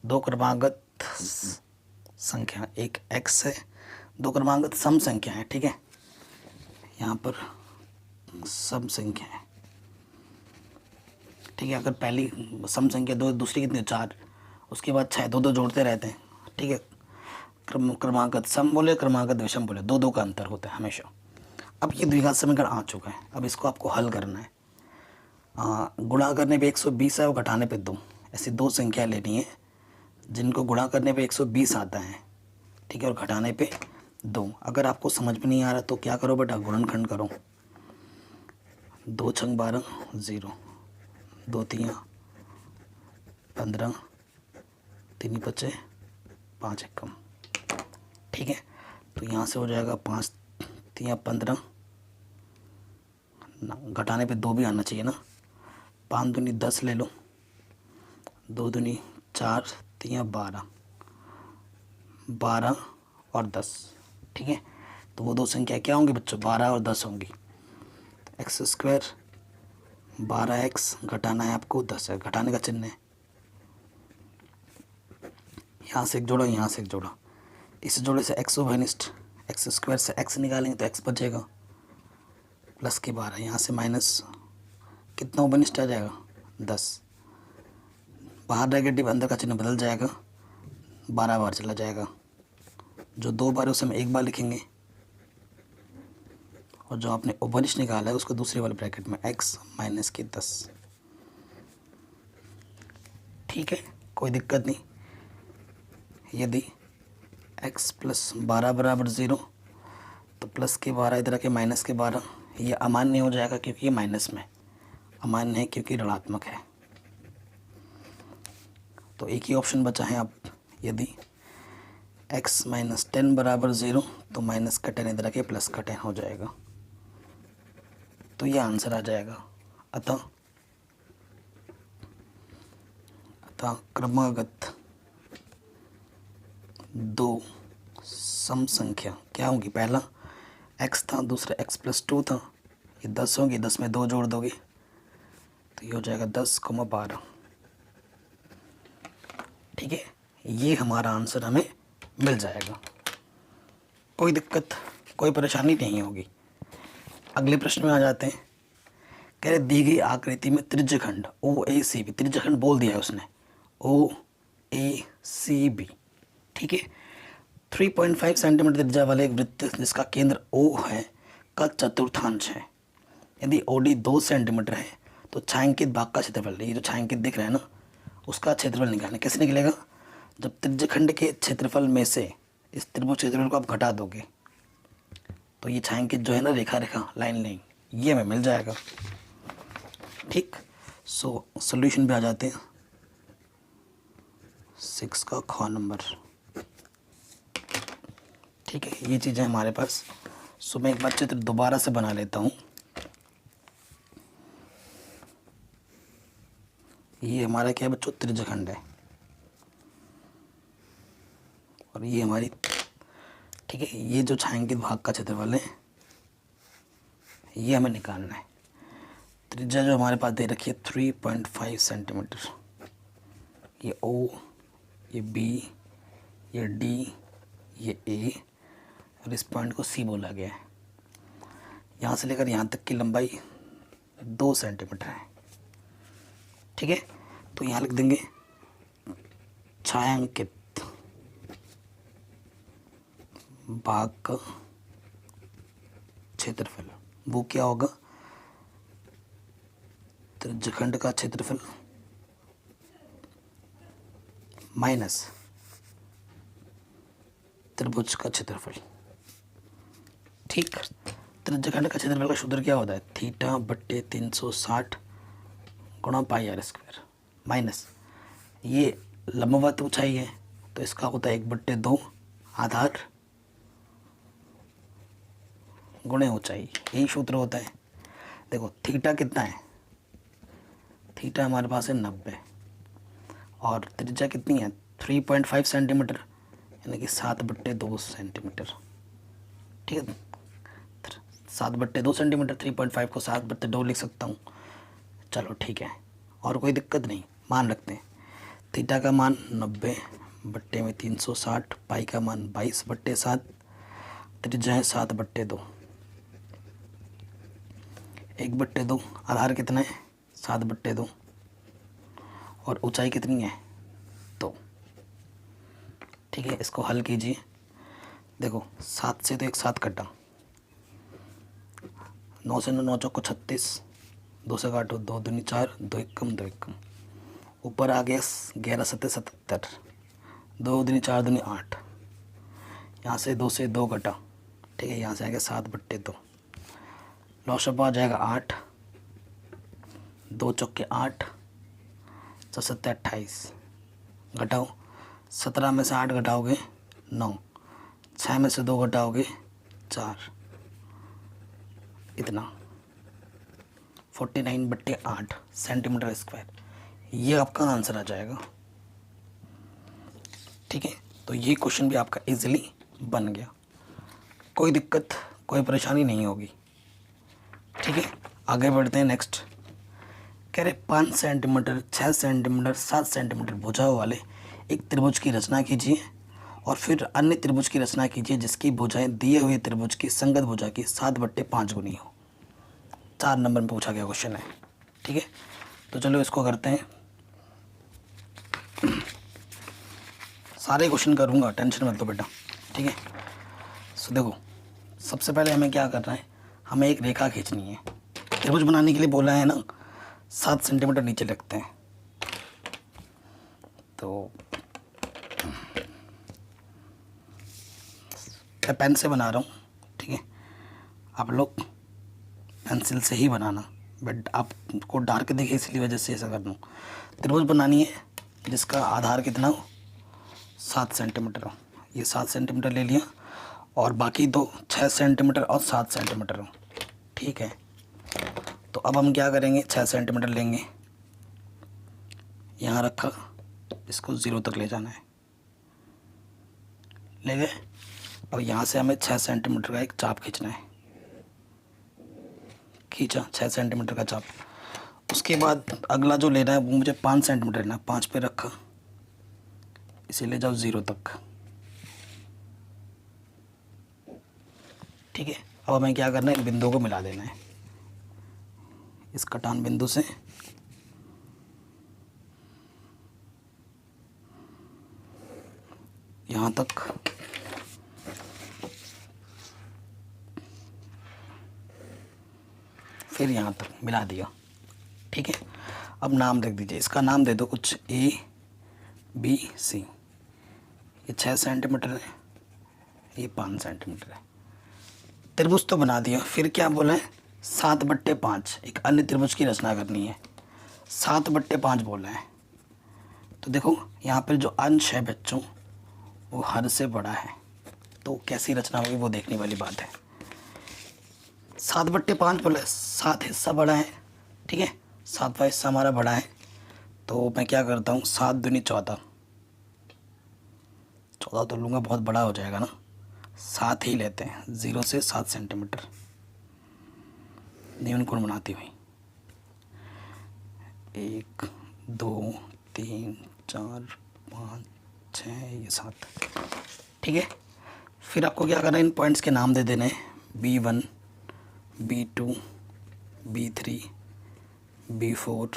दो क्रमागत संख्या, एक x है, दो क्रमागत सम संख्या है। ठीक है, यहाँ पर सम संख्या है। ठीक है, अगर पहली सम संख्या 2, दूसरी कितनी 4, उसके बाद 6, 2 2 जोड़ते रहते हैं। ठीक है, क्रमागत सम बोले क्रमागत विषम बोले, 2 2 का अंतर होता है हमेशा। अब ये द्विघात समीकरण आ चुका है, अब इसको आपको हल करना है। गुणा करने पे 120 है और घटाने पे 2, ऐसी दो संख्या लेनी है जिनको गुणा करने पे 120 आता है। ठीक है, और घटाने पे 2। अगर आपको समझ में नहीं आ रहा तो क्या करो बेटा, गुणनखंड करो। 2 छंग 12 0, 2 तियाँ 15, 3 बचे 5 एक कम। ठीक है, तो यहाँ से हो जाएगा 5 तियाँ 15, घटाने पे 2 भी आना चाहिए ना। 5 दूनी 10 ले लो, 2 दूनी 4, तियाँ 12, 12 और 10। ठीक है, तो वो दो संख्या क्या होंगी बच्चों, 12 और 10 होंगी। एक्स स्क्वायर 12x घटाना है आपको 10 है, घटाने का चिन्ह है। यहाँ से एक जोड़ा, यहाँ से एक जोड़ा, इस जोड़े से x ओवरनिस्ट, एक्स स्क्वायर से x निकालेंगे तो x बचेगा प्लस के 12, यहाँ से माइनस कितना ओवरनिस्ट आ जाएगा 10, बाहर नेगेटिव अंदर का चिन्ह बदल जाएगा, 12 बार चला जाएगा। जो 2 बार है उसे हम 1 बार लिखेंगे, और जो आपने ओवरनिस्ट निकाला है उसको दूसरे वाले ब्रैकेट में x माइनस के 10। ठीक है, कोई दिक्कत नहीं। यदि x प्लस 12 बराबर 0 तो प्लस के 12 इधर के माइनस के 12, ये अमान्य हो जाएगा क्योंकि ये माइनस में, अमान्य है क्योंकि ऋणात्मक है। तो एक ही ऑप्शन बचा है अब, यदि x माइनस 10 बराबर 0 तो माइनस का 10 इधर के प्लस का 10 हो जाएगा, तो ये आंसर आ जाएगा। अतः क्रमागत 2 सम संख्या क्या होगी, पहला x था, दूसरा x प्लस 2 था, ये 10 होंगे, 10 में 2 जोड़ दोगे तो ये हो जाएगा 10,12। ठीक है, ये हमारा आंसर हमें मिल जाएगा। कोई दिक्कत, कोई परेशानी नहीं होगी। अगले प्रश्न में आ जाते हैं। कह रहे दी गई आकृति में त्रिज्यखंड OACB, त्रिज्यखंड बोल दिया है उसने, OACB। ठीक है, 3.5 सेंटीमीटर त्रिज्या वाले एक वृत्त जिसका केंद्र O है का चतुर्थांश है। यदि OD 2 सेंटीमीटर है तो छायांकित भाग का क्षेत्रफल, ये जो छायांकित दिख रहा है ना, उसका क्षेत्रफल निकालना। कैसे निकलेगा, जब त्रिज्यखंड के क्षेत्रफल में से इस त्रिभुज क्षेत्रफल को आप घटा दोगे तो ये छायांकित जो है ना, रेखा रेखा लाइन लाइन, ये हमें मिल जाएगा। ठीक, सो सॉल्यूशन पे आ जाते हैं। 6 का ख नंबर। ठीक है, ये चीज़ें हमारे पास। सो मैं एक बार चित्र दोबारा से बना लेता हूँ। ये हमारा क्या है बच्चों, त्रिज्यखंड है, और ये हमारी, ठीक है, ये जो छायांकित भाग का क्षेत्रफल है ये हमें निकालना है। त्रिज्या जो हमारे पास दे रखी है 3.5 सेंटीमीटर, ये O, ये B, ये D, ये A, और इस पॉइंट को C बोला गया है। यहाँ से लेकर यहाँ तक की लंबाई 2 सेंटीमीटर है। ठीक है, तो यहाँ लिख देंगे छायांकित भाग का क्षेत्रफल, वो क्या होगा, त्रिज्यखंड का क्षेत्रफल माइनस त्रिभुज का क्षेत्रफल। ठीक, त्रिज्यखंड का क्षेत्रफल का सूत्र क्या होता है, थीटा बट्टे 360 गुणा पाई आर स्क्वायर, माइनस ये लंबवत ऊंचाई है तो इसका होता है 1/2 आधार गुणे ऊंचाई, यही सूत्र होता है। देखो थीटा कितना है, थीटा हमारे पास है 90 और त्रिज्या कितनी है 3.5 सेंटीमीटर, यानी कि 7/2 सेंटीमीटर। ठीक है, 7/2 सेंटीमीटर, 3.5 को 7/2 लिख सकता हूँ। चलो ठीक है, और कोई दिक्कत नहीं, मान रखते हैं थीटा का मान 90 बट्टे में 360, पाई का मान 22/7, त्रिज्या है 7/2, 1/2, आधार कितना है 7/2 और ऊंचाई कितनी है 2। ठीक है, इसको हल कीजिए। देखो 7 से तो एक 7 कटा, 9 से 9 चौको 36, 2 से काटो 2 दूनी 4, 2 एक कम 2 एक कम, ऊपर आ गया 11 सत्ते 77, 2 दूनी 4 दूनी 8, यहाँ से 2 से 2 कटा। ठीक है, यहाँ से आ गया 7/2, लॉशअप आ जाएगा 8, 2 चौके 8, 7 28, घटाओ 17 में से 8 घटाओगे 9, 6 में से 2 घटाओगे 4, इतना 49/8 सेंटीमीटर स्क्वायर, ये आपका आंसर आ जाएगा। ठीक है, तो ये क्वेश्चन भी आपका इजीली बन गया, कोई दिक्कत कोई परेशानी नहीं होगी। ठीक है, आगे बढ़ते हैं। नेक्स्ट कह रहे 5 सेंटीमीटर, 6 सेंटीमीटर, 7 सेंटीमीटर भुजाओं वाले एक त्रिभुज की रचना कीजिए और फिर अन्य त्रिभुज की रचना कीजिए जिसकी भुजाएं दिए हुए त्रिभुज की संगत भुजा की 7/5 गुनी हो। 4 नंबर में पूछा गया क्वेश्चन है। ठीक है, तो चलो इसको करते हैं। सारे क्वेश्चन करूँगा, टेंशन मत लो बेटा। ठीक है, सो देखो सबसे पहले हमें क्या करना है, हमें एक रेखा खींचनी है। त्रिभुज बनाने के लिए बोला है ना, 7 सेंटीमीटर नीचे रखते हैं। तो मैं पेन से बना रहा हूँ। ठीक है, आप लोग पेंसिल से ही बनाना, बट आपको डार्क दिखे इसलिए वजह से ऐसा कर दूँ। त्रिभुज बनानी है जिसका आधार कितना हो 7 सेंटीमीटर हो, ये 7 सेंटीमीटर ले लिया और बाकी दो 6 सेंटीमीटर और 7 सेंटीमीटर हो। ठीक है, तो अब हम क्या करेंगे, 6 सेंटीमीटर लेंगे, यहाँ रखा, इसको 0 तक ले जाना है, ले गए। अब यहाँ से हमें 6 सेंटीमीटर का एक चाप खींचना है, खींचा 6 सेंटीमीटर का चाप। उसके बाद अगला जो लेना है वो मुझे 5 सेंटीमीटर लेना है, 5 पे रखा, इसे ले जाओ 0 तक। ठीक है, अब हमें क्या करना है, बिंदुओं को मिला देना है। इस कटान बिंदु से यहाँ तक, फिर यहाँ तक मिला दिया। ठीक है, अब नाम लिख दीजिए, इसका नाम दे दो कुछ ABC। ये 6 सेंटीमीटर है, ये 5 सेंटीमीटर है। त्रिभुज तो बना दिया, फिर क्या बोला है 7/5, एक अन्य त्रिभुज की रचना करनी है। 7/5 बोला है, तो देखो यहाँ पर जो अंश है बच्चों वो हर से बड़ा है, तो कैसी रचना होगी वो देखने वाली बात है। 7/5 बोला है, 7 हिस्सा बड़ा है। ठीक है, 7वां हिस्सा हमारा बड़ा है, तो मैं क्या करता हूँ 7 दूनी 14, 14 तो लूँगा बहुत बड़ा हो जाएगा ना, 7 ही लेते हैं, 0 से 7 सेंटीमीटर नियमन कोण बनाती हुई 1 2 3 4 5 6 ये 7। ठीक है, फिर आपको क्या करना है, इन पॉइंट्स के नाम दे देने हैं, B1 B2 B3 B4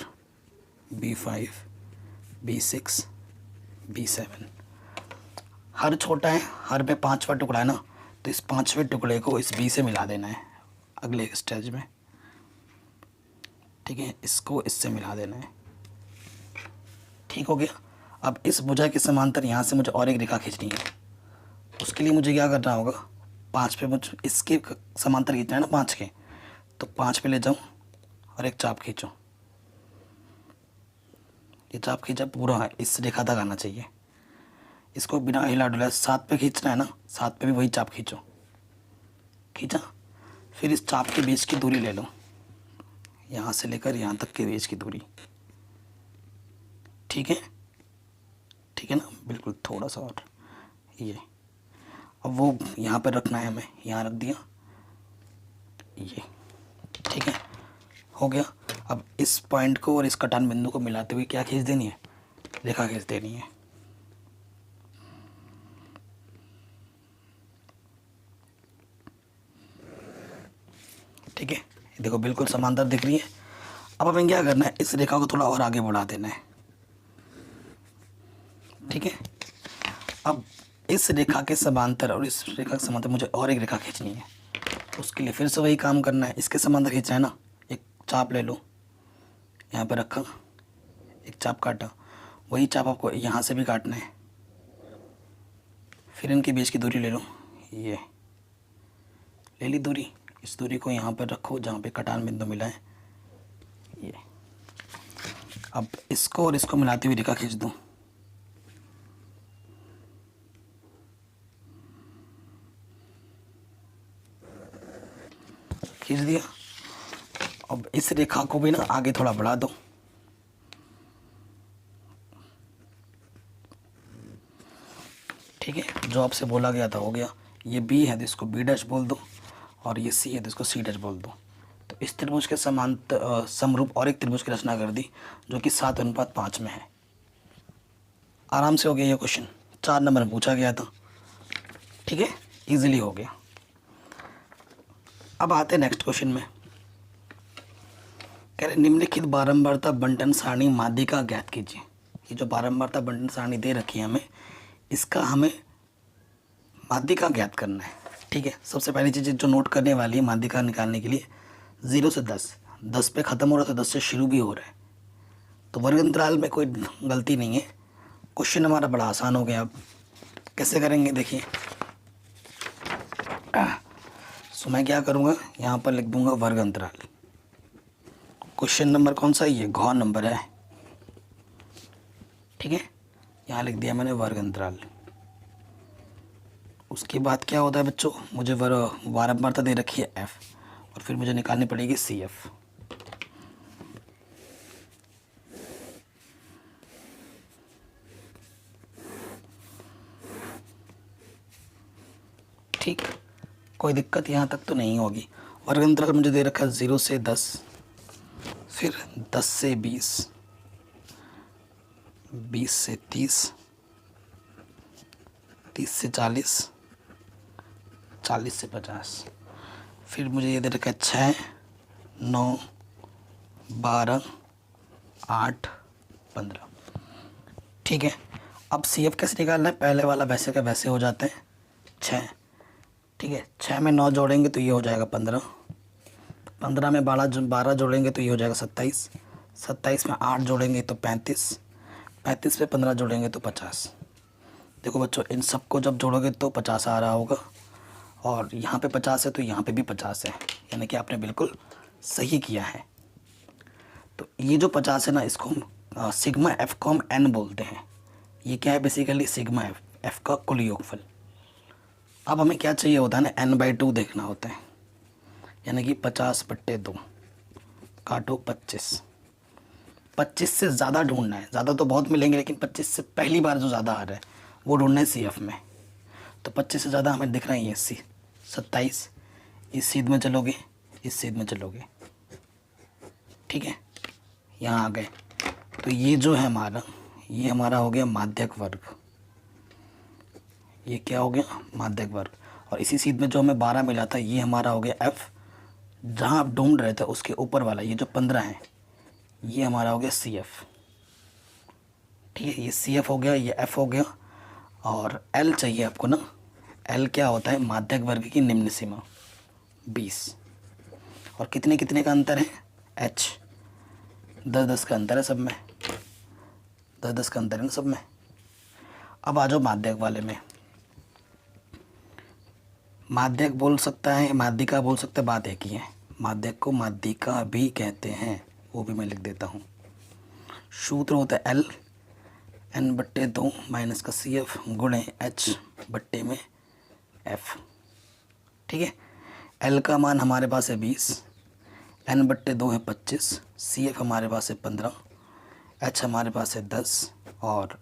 B5 B6 B7। हर छोटा है, हर पे 5वां टुकड़ा है ना, तो इस पांचवें टुकड़े को इस बी से मिला देना है अगले स्टेज में, ठीक है, इसको इससे मिला देना है। ठीक हो गया। अब इस भुजा के समांतर यहाँ से मुझे और एक रेखा खींचनी है। उसके लिए मुझे क्या करना होगा, 5 पे मुझे इसके समांतर खींचना है ना 5 के, तो 5 पे ले जाऊँ और एक चाप खींचूँ। ये चाप खींचा पूरा है, इस रेखा तक आना चाहिए। इसको बिना हिला डुला 7 पे खींचना है ना, 7 पे भी वही चाप खींचो। खींचा, फिर इस चाप के बीच की दूरी ले लो, यहाँ से लेकर यहाँ तक के बीच की दूरी। ठीक है, ठीक है ना, बिल्कुल थोड़ा सा और ये। अब वो यहाँ पर रखना है हमें, यहाँ रख दिया ये। ठीक है, हो गया। अब इस पॉइंट को और इस कटान बिंदु को मिलाते हुए क्या खींच देनी है, रेखा खींच देनी है। ठीक है, देखो बिल्कुल समांतर दिख रही है। अब हमें क्या करना है, इस रेखा को थोड़ा और आगे बढ़ा देना है। ठीक है, अब इस रेखा के समांतर और इस रेखा के समांतर मुझे और एक रेखा खींचनी है। उसके लिए फिर से वही काम करना है, इसके समांतर खींचना है ना। एक चाप ले लो, यहाँ पे रखा, एक चाप काटा, वही चाप आपको यहाँ से भी काटना है। फिर इनके बीच की दूरी ले लो, ये ले ली दूरी। इस दूरी को यहाँ पर रखो जहाँ पे कटान बिंदु मिला है, ये। अब इसको और इसको मिलाती हुई रेखा खींच दूँ। खींच दिया। अब इस रेखा को भी ना आगे थोड़ा बढ़ा दो। ठीक है, जो आपसे बोला गया था हो गया। ये बी है तो इसको बी डैश बोल दो, और ये सी है तो इसको सी डैश बोल दो। तो इस त्रिभुज के समांतर समरूप और एक त्रिभुज की रचना कर दी, जो कि 7:5 में है। आराम से हो गया ये क्वेश्चन, 4 नंबर में पूछा गया था। ठीक है, इजीली हो गया। अब आते हैं नेक्स्ट क्वेश्चन में। कह रहे निम्नलिखित बारंबारता बंटन सारणी माध्यिका ज्ञात कीजिए। ये जो बारंबारता बंटन सारणी दे रखी है हमें, इसका हमें माध्यिका ज्ञात करना है। ठीक है, सबसे पहली चीज़ जो नोट करने वाली है माध्यिका निकालने के लिए, 0 से 10 पे ख़त्म हो रहा है तो 10 से शुरू भी हो रहा है, तो वर्ग अंतराल में कोई गलती नहीं है। क्वेश्चन हमारा बड़ा आसान हो गया। अब कैसे करेंगे देखिए। सो मैं क्या करूँगा, यहाँ पर लिख दूँगा वर्ग अंतराल। क्वेश्चन नंबर कौन सा है, ये घ नंबर है। ठीक है, यहाँ लिख दिया मैंने वर्ग अंतराल। उसके बाद क्या होता है बच्चों, मुझे बारंबारता दे रखी है एफ, और फिर मुझे निकालनी पड़ेगी सी एफ। ठीक, कोई दिक्कत यहाँ तक तो नहीं होगी। वर्ग अंतराल मुझे दे रखा है 0 से 10, फिर 10 से 20, 20 से 30, 30 से 40, 40 से 50, फिर मुझे ये दे रखा है 6, 9, 12, 8, 15। ठीक है, अब सी एफ कैसे निकालना है, पहले वाला वैसे का वैसे हो जाते हैं 6। ठीक है, 6 में 9 जोड़ेंगे तो ये हो जाएगा 15, 15 में 12 जोड़ेंगे तो ये हो जाएगा 27, 27 में 8 जोड़ेंगे तो 35, 35 में 15 जोड़ेंगे तो 50। देखो बच्चों, इन सबको जब जोड़ोगे तो 50 आ रहा होगा, और यहाँ पे 50 है तो यहाँ पे भी 50 है, यानी कि आपने बिल्कुल सही किया है। तो ये जो 50 है ना, इसको हम सिग्मा एफ को हम एन बोलते हैं। ये क्या है, बेसिकली सिग्मा एफ का कुल योगफल। अब हमें क्या चाहिए होता है ना, n/2 देखना होता है, यानी कि 50/2 काटो 25। 25 से ज़्यादा ढूंढना है, ज़्यादा तो बहुत मिलेंगे लेकिन 25 से पहली बार जो ज़्यादा आ रहा है वो ढूंढना है सी एफ में। तो 25 से ज़्यादा हमें दिख रहा है ये 27, इस सीध में चलोगे, इस सीध में चलोगे। ठीक है, यहाँ आ गए, तो ये जो है हमारा, ये हमारा हो गया माध्यक वर्ग। ये क्या हो गया, माध्यक वर्ग। और इसी सीध में जो हमें 12 मिला था, ये हमारा हो गया एफ। जहाँ आप ढूंढ रहे थे उसके ऊपर वाला ये जो 15 है, ये हमारा हो गया सी एफ। ठीक है, ये सी एफ हो गया, ये एफ हो गया, और एल चाहिए आपको ना, एल क्या होता है, माध्यक वर्ग की निम्न सीमा 20, और कितने कितने का अंतर है, एच 10-10 का अंतर है सब में, 10-10 का अंतर है ना सब में। अब आ जाओ माध्यक वाले में, माध्यक बोल सकता है, माध्यिका बोल सकता है, बात एक ही है। माध्यक को माध्यिका भी कहते हैं, वो भी मैं लिख देता हूँ। सूत्र होता है एल n/2 माइनस का सी एफ गुणे एच बट्टे में एफ। ठीक है, एल का मान हमारे पास है 20, n/2 है 25, सी एफ हमारे पास है 15, एच हमारे पास है 10 और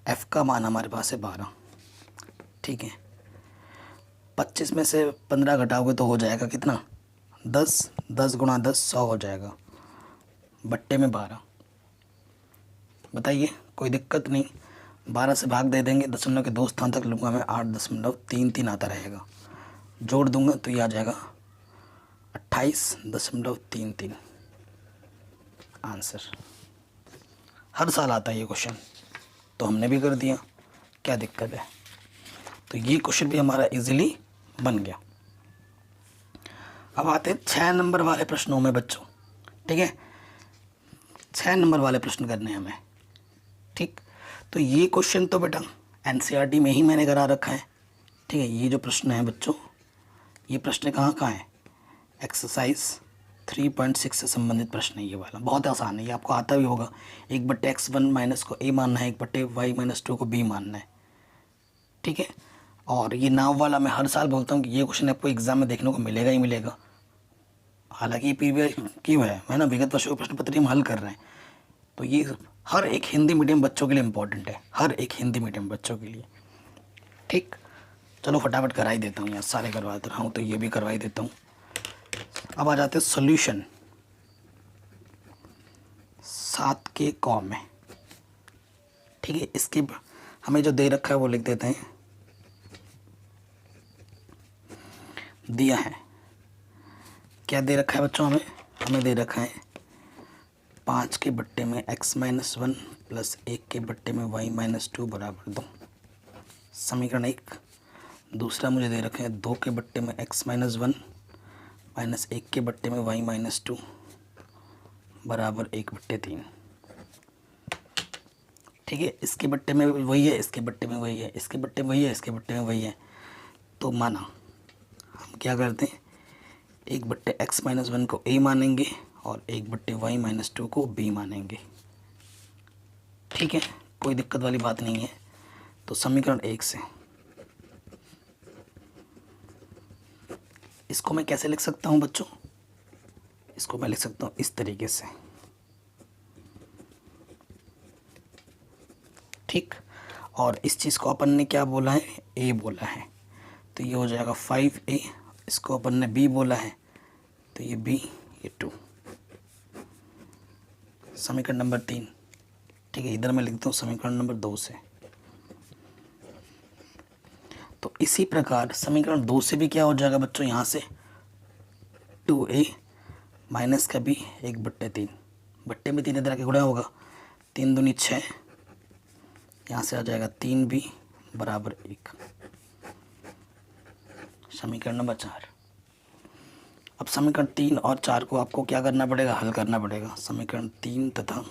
एफ का मान हमारे पास है 12। ठीक है, 25 में से 15 घटाओगे तो हो जाएगा कितना, 10, 10 गुणा 10 100 हो जाएगा, बट्टे में 12। बताइए, कोई दिक्कत नहीं, 12 से भाग दे देंगे, दशमलव के 2 स्थान तक लूँगा मैं, 8.33 आता रहेगा, जोड़ दूंगा तो ये आ जाएगा 28.33 आंसर। हर साल आता है ये क्वेश्चन, तो हमने भी कर दिया, क्या दिक्कत है। तो ये क्वेश्चन भी हमारा इजीली बन गया। अब आते हैं 6 नंबर वाले प्रश्नों में बच्चों। ठीक है, 6 नंबर वाले प्रश्न करने हैं हमें। ठीक, तो ये क्वेश्चन तो बेटा एनसीईआरटी में ही मैंने करा रखा है। ठीक है, ये जो प्रश्न है बच्चों, ये प्रश्न कहाँ कहाँ है, एक्सरसाइज 3.6 से संबंधित प्रश्न है ये वाला, बहुत आसान है, ये आपको आता भी होगा। 1/x1 माइनस को a मानना है, 1/y-2 को b मानना है। ठीक है, और ये नाव वाला मैं हर साल बोलता हूँ कि ये क्वेश्चन आपको एग्जाम में देखने को मिलेगा ही मिलेगा। हालांकि ये प्रीवियस क्यों है ना, विगत वर्षों के प्रश्न पत्र हम हल कर रहे हैं, तो ये हर एक हिंदी मीडियम बच्चों के लिए इम्पोर्टेंट है, हर एक हिंदी मीडियम बच्चों के लिए। ठीक, चलो फटाफट करा ही देता हूँ, यार सारे करवा रहा हूँ तो ये भी करवा ही देता हूँ। अब आ जाते हैं सॉल्यूशन 7 के कॉम में। ठीक है, इसके हमें जो दे रखा है वो लिख देते हैं, दिया है, क्या दे रखा है बच्चों, हमें दे रखा है 5 के बट्टे में x-1 प्लस 1 के बट्टे में y-2 बराबर 2, समीकरण 1। दूसरा मुझे दे रखा है 2 के बट्टे में x-1 माइनस 1 के बट्टे में y-2 बराबर 1/3। ठीक है, इसके बट्टे में वही है, इसके बट्टे में वही है, इसके बट्टे में वही है, इसके बट्टे में वही है, तो माना हम क्या करते हैं, 1/x-1 को a मानेंगे और 1/y-2 को b मानेंगे। ठीक है, कोई दिक्कत वाली बात नहीं है। तो समीकरण 1 से इसको मैं कैसे लिख सकता हूँ बच्चों, इसको मैं लिख सकता हूँ इस तरीके से। ठीक, और इस चीज़ को अपन ने क्या बोला है, a बोला है, तो ये हो जाएगा 5a, इसको अपन ने b बोला है तो ये b, ये 2, समीकरण नंबर 3। ठीक है, इधर मैं लिखता हूँ समीकरण नंबर 2 से। तो इसी प्रकार समीकरण 2 से भी क्या हो जाएगा बच्चों, यहाँ से 2a माइनस का b 1/3, बट्टे में 3 इधर आके गुणा होगा, 3 दूनी 6, यहाँ से आ जाएगा 3b बराबर 1, समीकरण नंबर 4। अब समीकरण 3 और 4 को आपको क्या करना पड़ेगा, हल करना पड़ेगा, समीकरण 3 तथा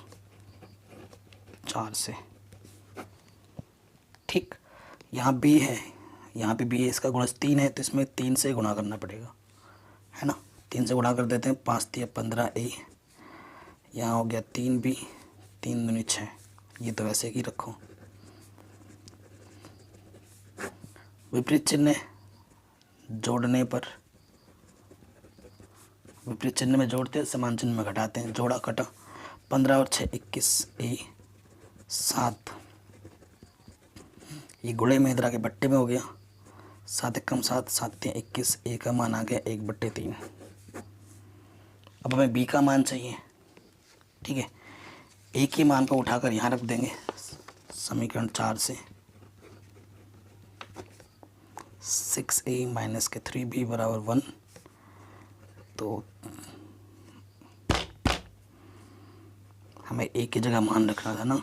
4 से। ठीक, यहाँ b है, यहाँ पे b है, इसका गुणज 3 है, तो इसमें 3 से गुणा करना पड़ेगा, है ना। 3 से गुणा कर देते हैं, 5 × 15a, यहाँ हो गया 3b, 3 दूनी 6, ये तो वैसे ही रखो। विपरीत चिन्ह जोड़ने पर, विपरीत चिन्ह में जोड़ते हैं, समान चिन्ह में घटाते हैं, जोड़ा कटा, 15 और 6 21a 7, ये गुणे में इधर आके बट्टे में हो गया, 7 × 7 7 × 21, a का मान आ गया 1/3। अब हमें b का मान चाहिए। ठीक है, a के मान को उठाकर यहाँ रख देंगे, समीकरण 4 से 6a माइनस के 3b बराबर 1, तो हमें a की जगह मान रखना था ना,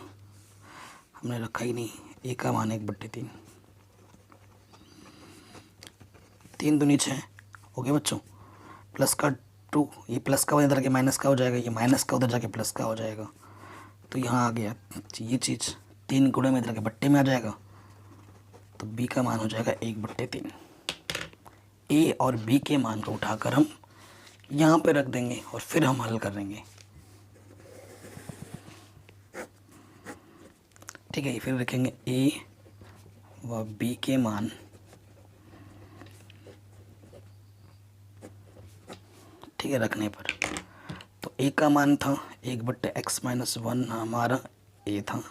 हमने रखा ही नहीं, a का मान 1/3। 3 दूनी 6 हो गया बच्चों। प्लस का 2, ये प्लस का इधर के माइनस का हो जाएगा, ये माइनस का उधर जाके प्लस का हो जाएगा। तो यहाँ आ गया ये चीज़ 3 गुणे में इधर के बट्टे में आ जाएगा। तो b का मान हो जाएगा 1/3। a और b के मान को उठाकर हम यहाँ पे रख देंगे और फिर हम हल करेंगे। ठीक है, फिर रखेंगे a व b के मान, ठीक है, रखने पर तो a का मान था 1/x-1 हमारा a था,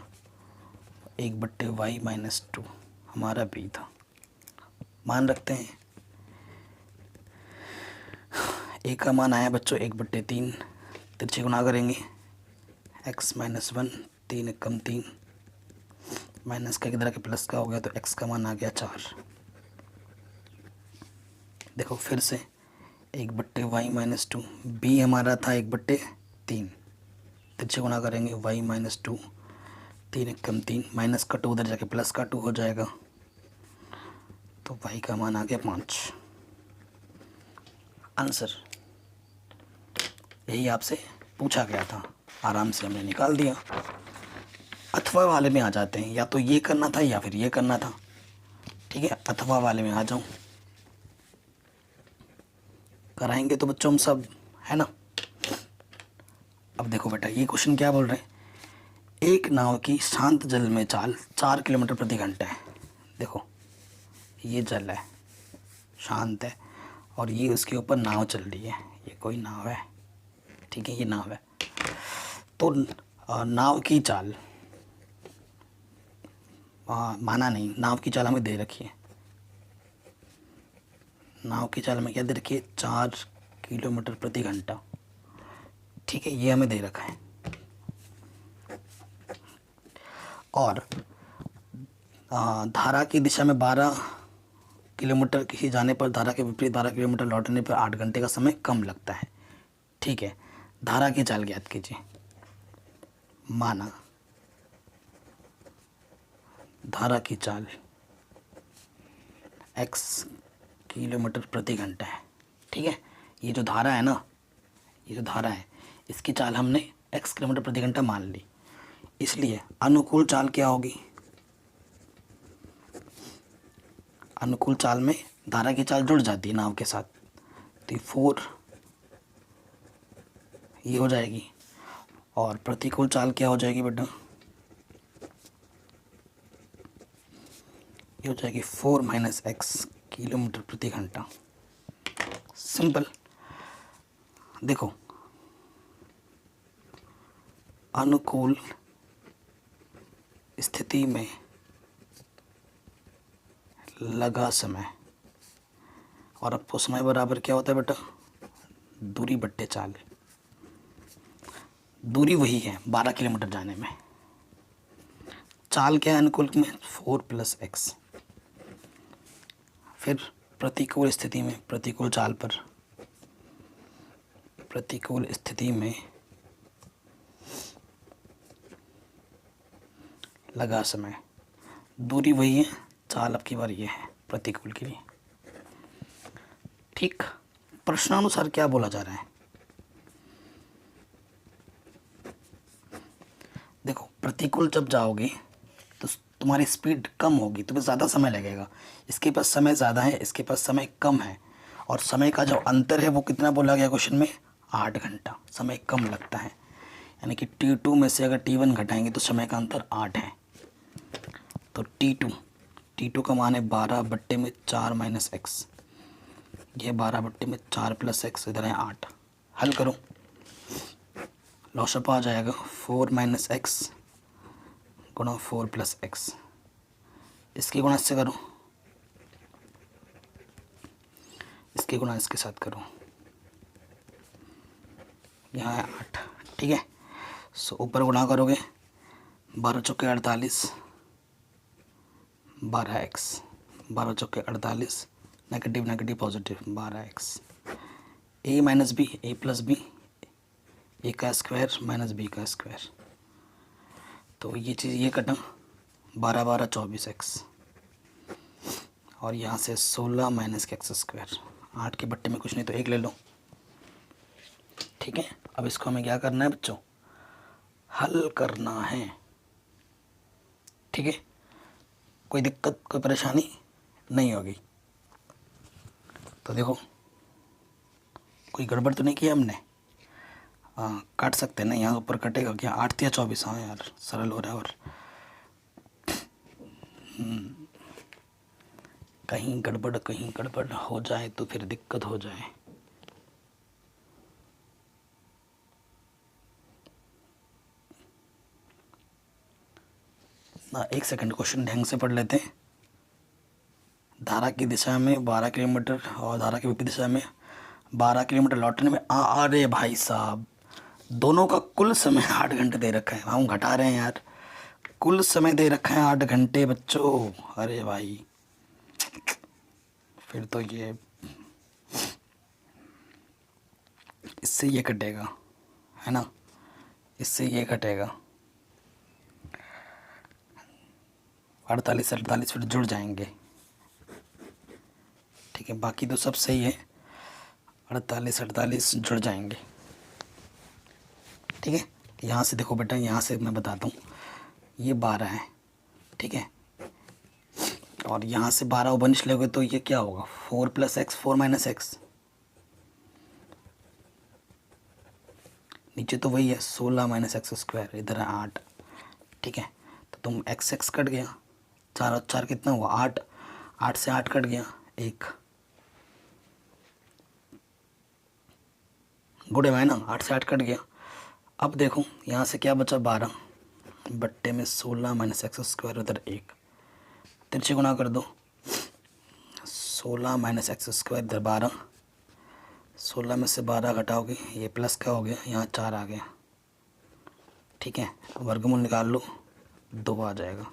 1/y-2 हमारा b था। मान रखते हैं, a का मान आया बच्चों 1/3, तिरछे गुना करेंगे x-1, 3 कम 3, माइनस का किधर के प्लस का हो गया तो x का मान आ गया 4। देखो फिर से 1/y-2, b हमारा था 1/3, तिरछे गुना करेंगे y-2, 3 कम 3, माइनस का 2 उधर जाके प्लस का 2 हो जाएगा। तो y का मान आ गया 5। आंसर यही आपसे पूछा गया था, आराम से हमने निकाल दिया। अथवा वाले में आ जाते हैं, या तो ये करना था या फिर ये करना था। ठीक है, अथवा वाले में आ जाऊं, कराएंगे तो बच्चों हम सब, है ना। अब देखो बेटा, ये क्वेश्चन क्या बोल रहे हैं, एक नाव की शांत जल में चाल 4 किलोमीटर प्रति घंटा है। देखो ये जल है, शांत है, और ये उसके ऊपर नाव चल रही है, ये कोई नाव है, ठीक है, ये नाव है। तो नाव की चाल, माना नहीं, नाव की चाल हमें दे रखी है, नाव की चाल में क्या दे रखी है, 4 किलोमीटर प्रति घंटा। ठीक है, ये हमें दे रखा है। और धारा की दिशा में 12 किलोमीटर किसी जाने पर धारा के विपरीत 12 किलोमीटर लौटने पर 8 घंटे का समय कम लगता है। ठीक है, धारा की चाल ज्ञात कीजिए। माना धारा की चाल x किलोमीटर प्रति घंटा है। ठीक है, ये जो धारा है ना, ये जो धारा है, इसकी चाल हमने x किलोमीटर प्रति घंटा मान ली, इसलिए अनुकूल चाल क्या होगी, अनुकूल चाल में धारा की चाल जुड़ जाती है नाव के साथ, तो 4 ये हो जाएगी। और प्रतिकूल चाल क्या हो जाएगी बेटा, ये हो जाएगी 4 - x किलोमीटर प्रति घंटा। सिंपल। देखो, अनुकूल स्थिति में लगा समय, और आपको समय बराबर क्या होता है बेटा, दूरी बट्टे चाल। दूरी वही है 12 किलोमीटर जाने में, चाल क्या है अनुकूल में, 4 + x। फिर प्रतिकूल स्थिति में, प्रतिकूल चाल पर, प्रतिकूल स्थिति में लगा समय, दूरी वही है, चाल अब की बार ये है प्रतिकूल के लिए। ठीक, प्रश्नानुसार क्या बोला जा रहा है, देखो प्रतिकूल जब जाओगे तो तुम्हारी स्पीड कम होगी, तुम्हें ज़्यादा समय लगेगा। इसके पास समय ज़्यादा है, इसके पास समय कम है, और समय का जो अंतर है वो कितना बोला गया क्वेश्चन में, 8 घंटा। समय कम लगता है, यानी कि T2 में से अगर T1 घटाएंगे तो समय का अंतर 8 है। तो T2 का मान है 12/4 - x, ये 12/4 + x, इधर है 8। हल करो, लॉसअप आ जाएगा 4 - x गुणा 4 + x, इसकी गुणा इससे करो, इसकी गुणा इसके साथ करो, यहाँ है 8। ठीक है, सो ऊपर गुणा करोगे 12 चौके 48, 12x, 12 चौके 48, negative negative positive 12x, a - b, a + b, a का स्क्वायर - b का स्क्वायर। तो ये चीज़ ये कटा, 12 - 12 24x, और यहाँ से 16 माइनस के एक्स स्क्वायर, 8 के बट्टे में कुछ नहीं तो 1 ले लो। ठीक है, अब इसको हमें क्या करना है बच्चों, हल करना है। ठीक है, कोई दिक्कत कोई परेशानी नहीं होगी। तो देखो कोई गड़बड़ तो नहीं किया हमने। काट सकते हैं ना, यहाँ ऊपर कटेगा क्या, 8 या 24। हाँ यार सरल हो रहा है। और कहीं गड़बड़ हो जाए तो फिर दिक्कत हो जाए। ना 1 सेकंड, क्वेश्चन ढंग से पढ़ लेते हैं। धारा की दिशा में 12 किलोमीटर और धारा की विपरीत दिशा में 12 किलोमीटर लौटने में अरे भाई साहब, दोनों का कुल समय 8 घंटे दे रखा है। हम घटा रहे हैं यार, कुल समय दे रखा है 8 घंटे बच्चों। अरे भाई फिर तो ये इससे ये कटेगा है ना, इससे ये कटेगा। 48 फिर जुड़ जाएंगे। ठीक है, बाकी तो सब सही है, 48 जुड़ जाएंगे। ठीक है, यहाँ से देखो बेटा, यहाँ से मैं बताता हूँ, ये 12 है। ठीक है, और यहाँ से 12 ओबनिश लोगे तो ये क्या होगा, 4 + x 4 - x, नीचे तो वही है 16 - x स्क्वायर, इधर है 8। ठीक है, तो तुम x कट गया, 4 और 4 कितना हुआ 8, 8 से 8 कट गया 1, गुड है ना, 8 से 8 कट गया। अब देखो यहाँ से क्या बचा 12 बट्टे में 16 - x स्क्वायर, उधर 1, तिरछे गुणा कर दो, 16 - x स्क्वायर इधर 12, 16 में से 12 घटाओगे ये प्लस का हो गया, यहाँ 4 आ गया। ठीक है, वर्गमूल निकाल लो, 2 आ जाएगा।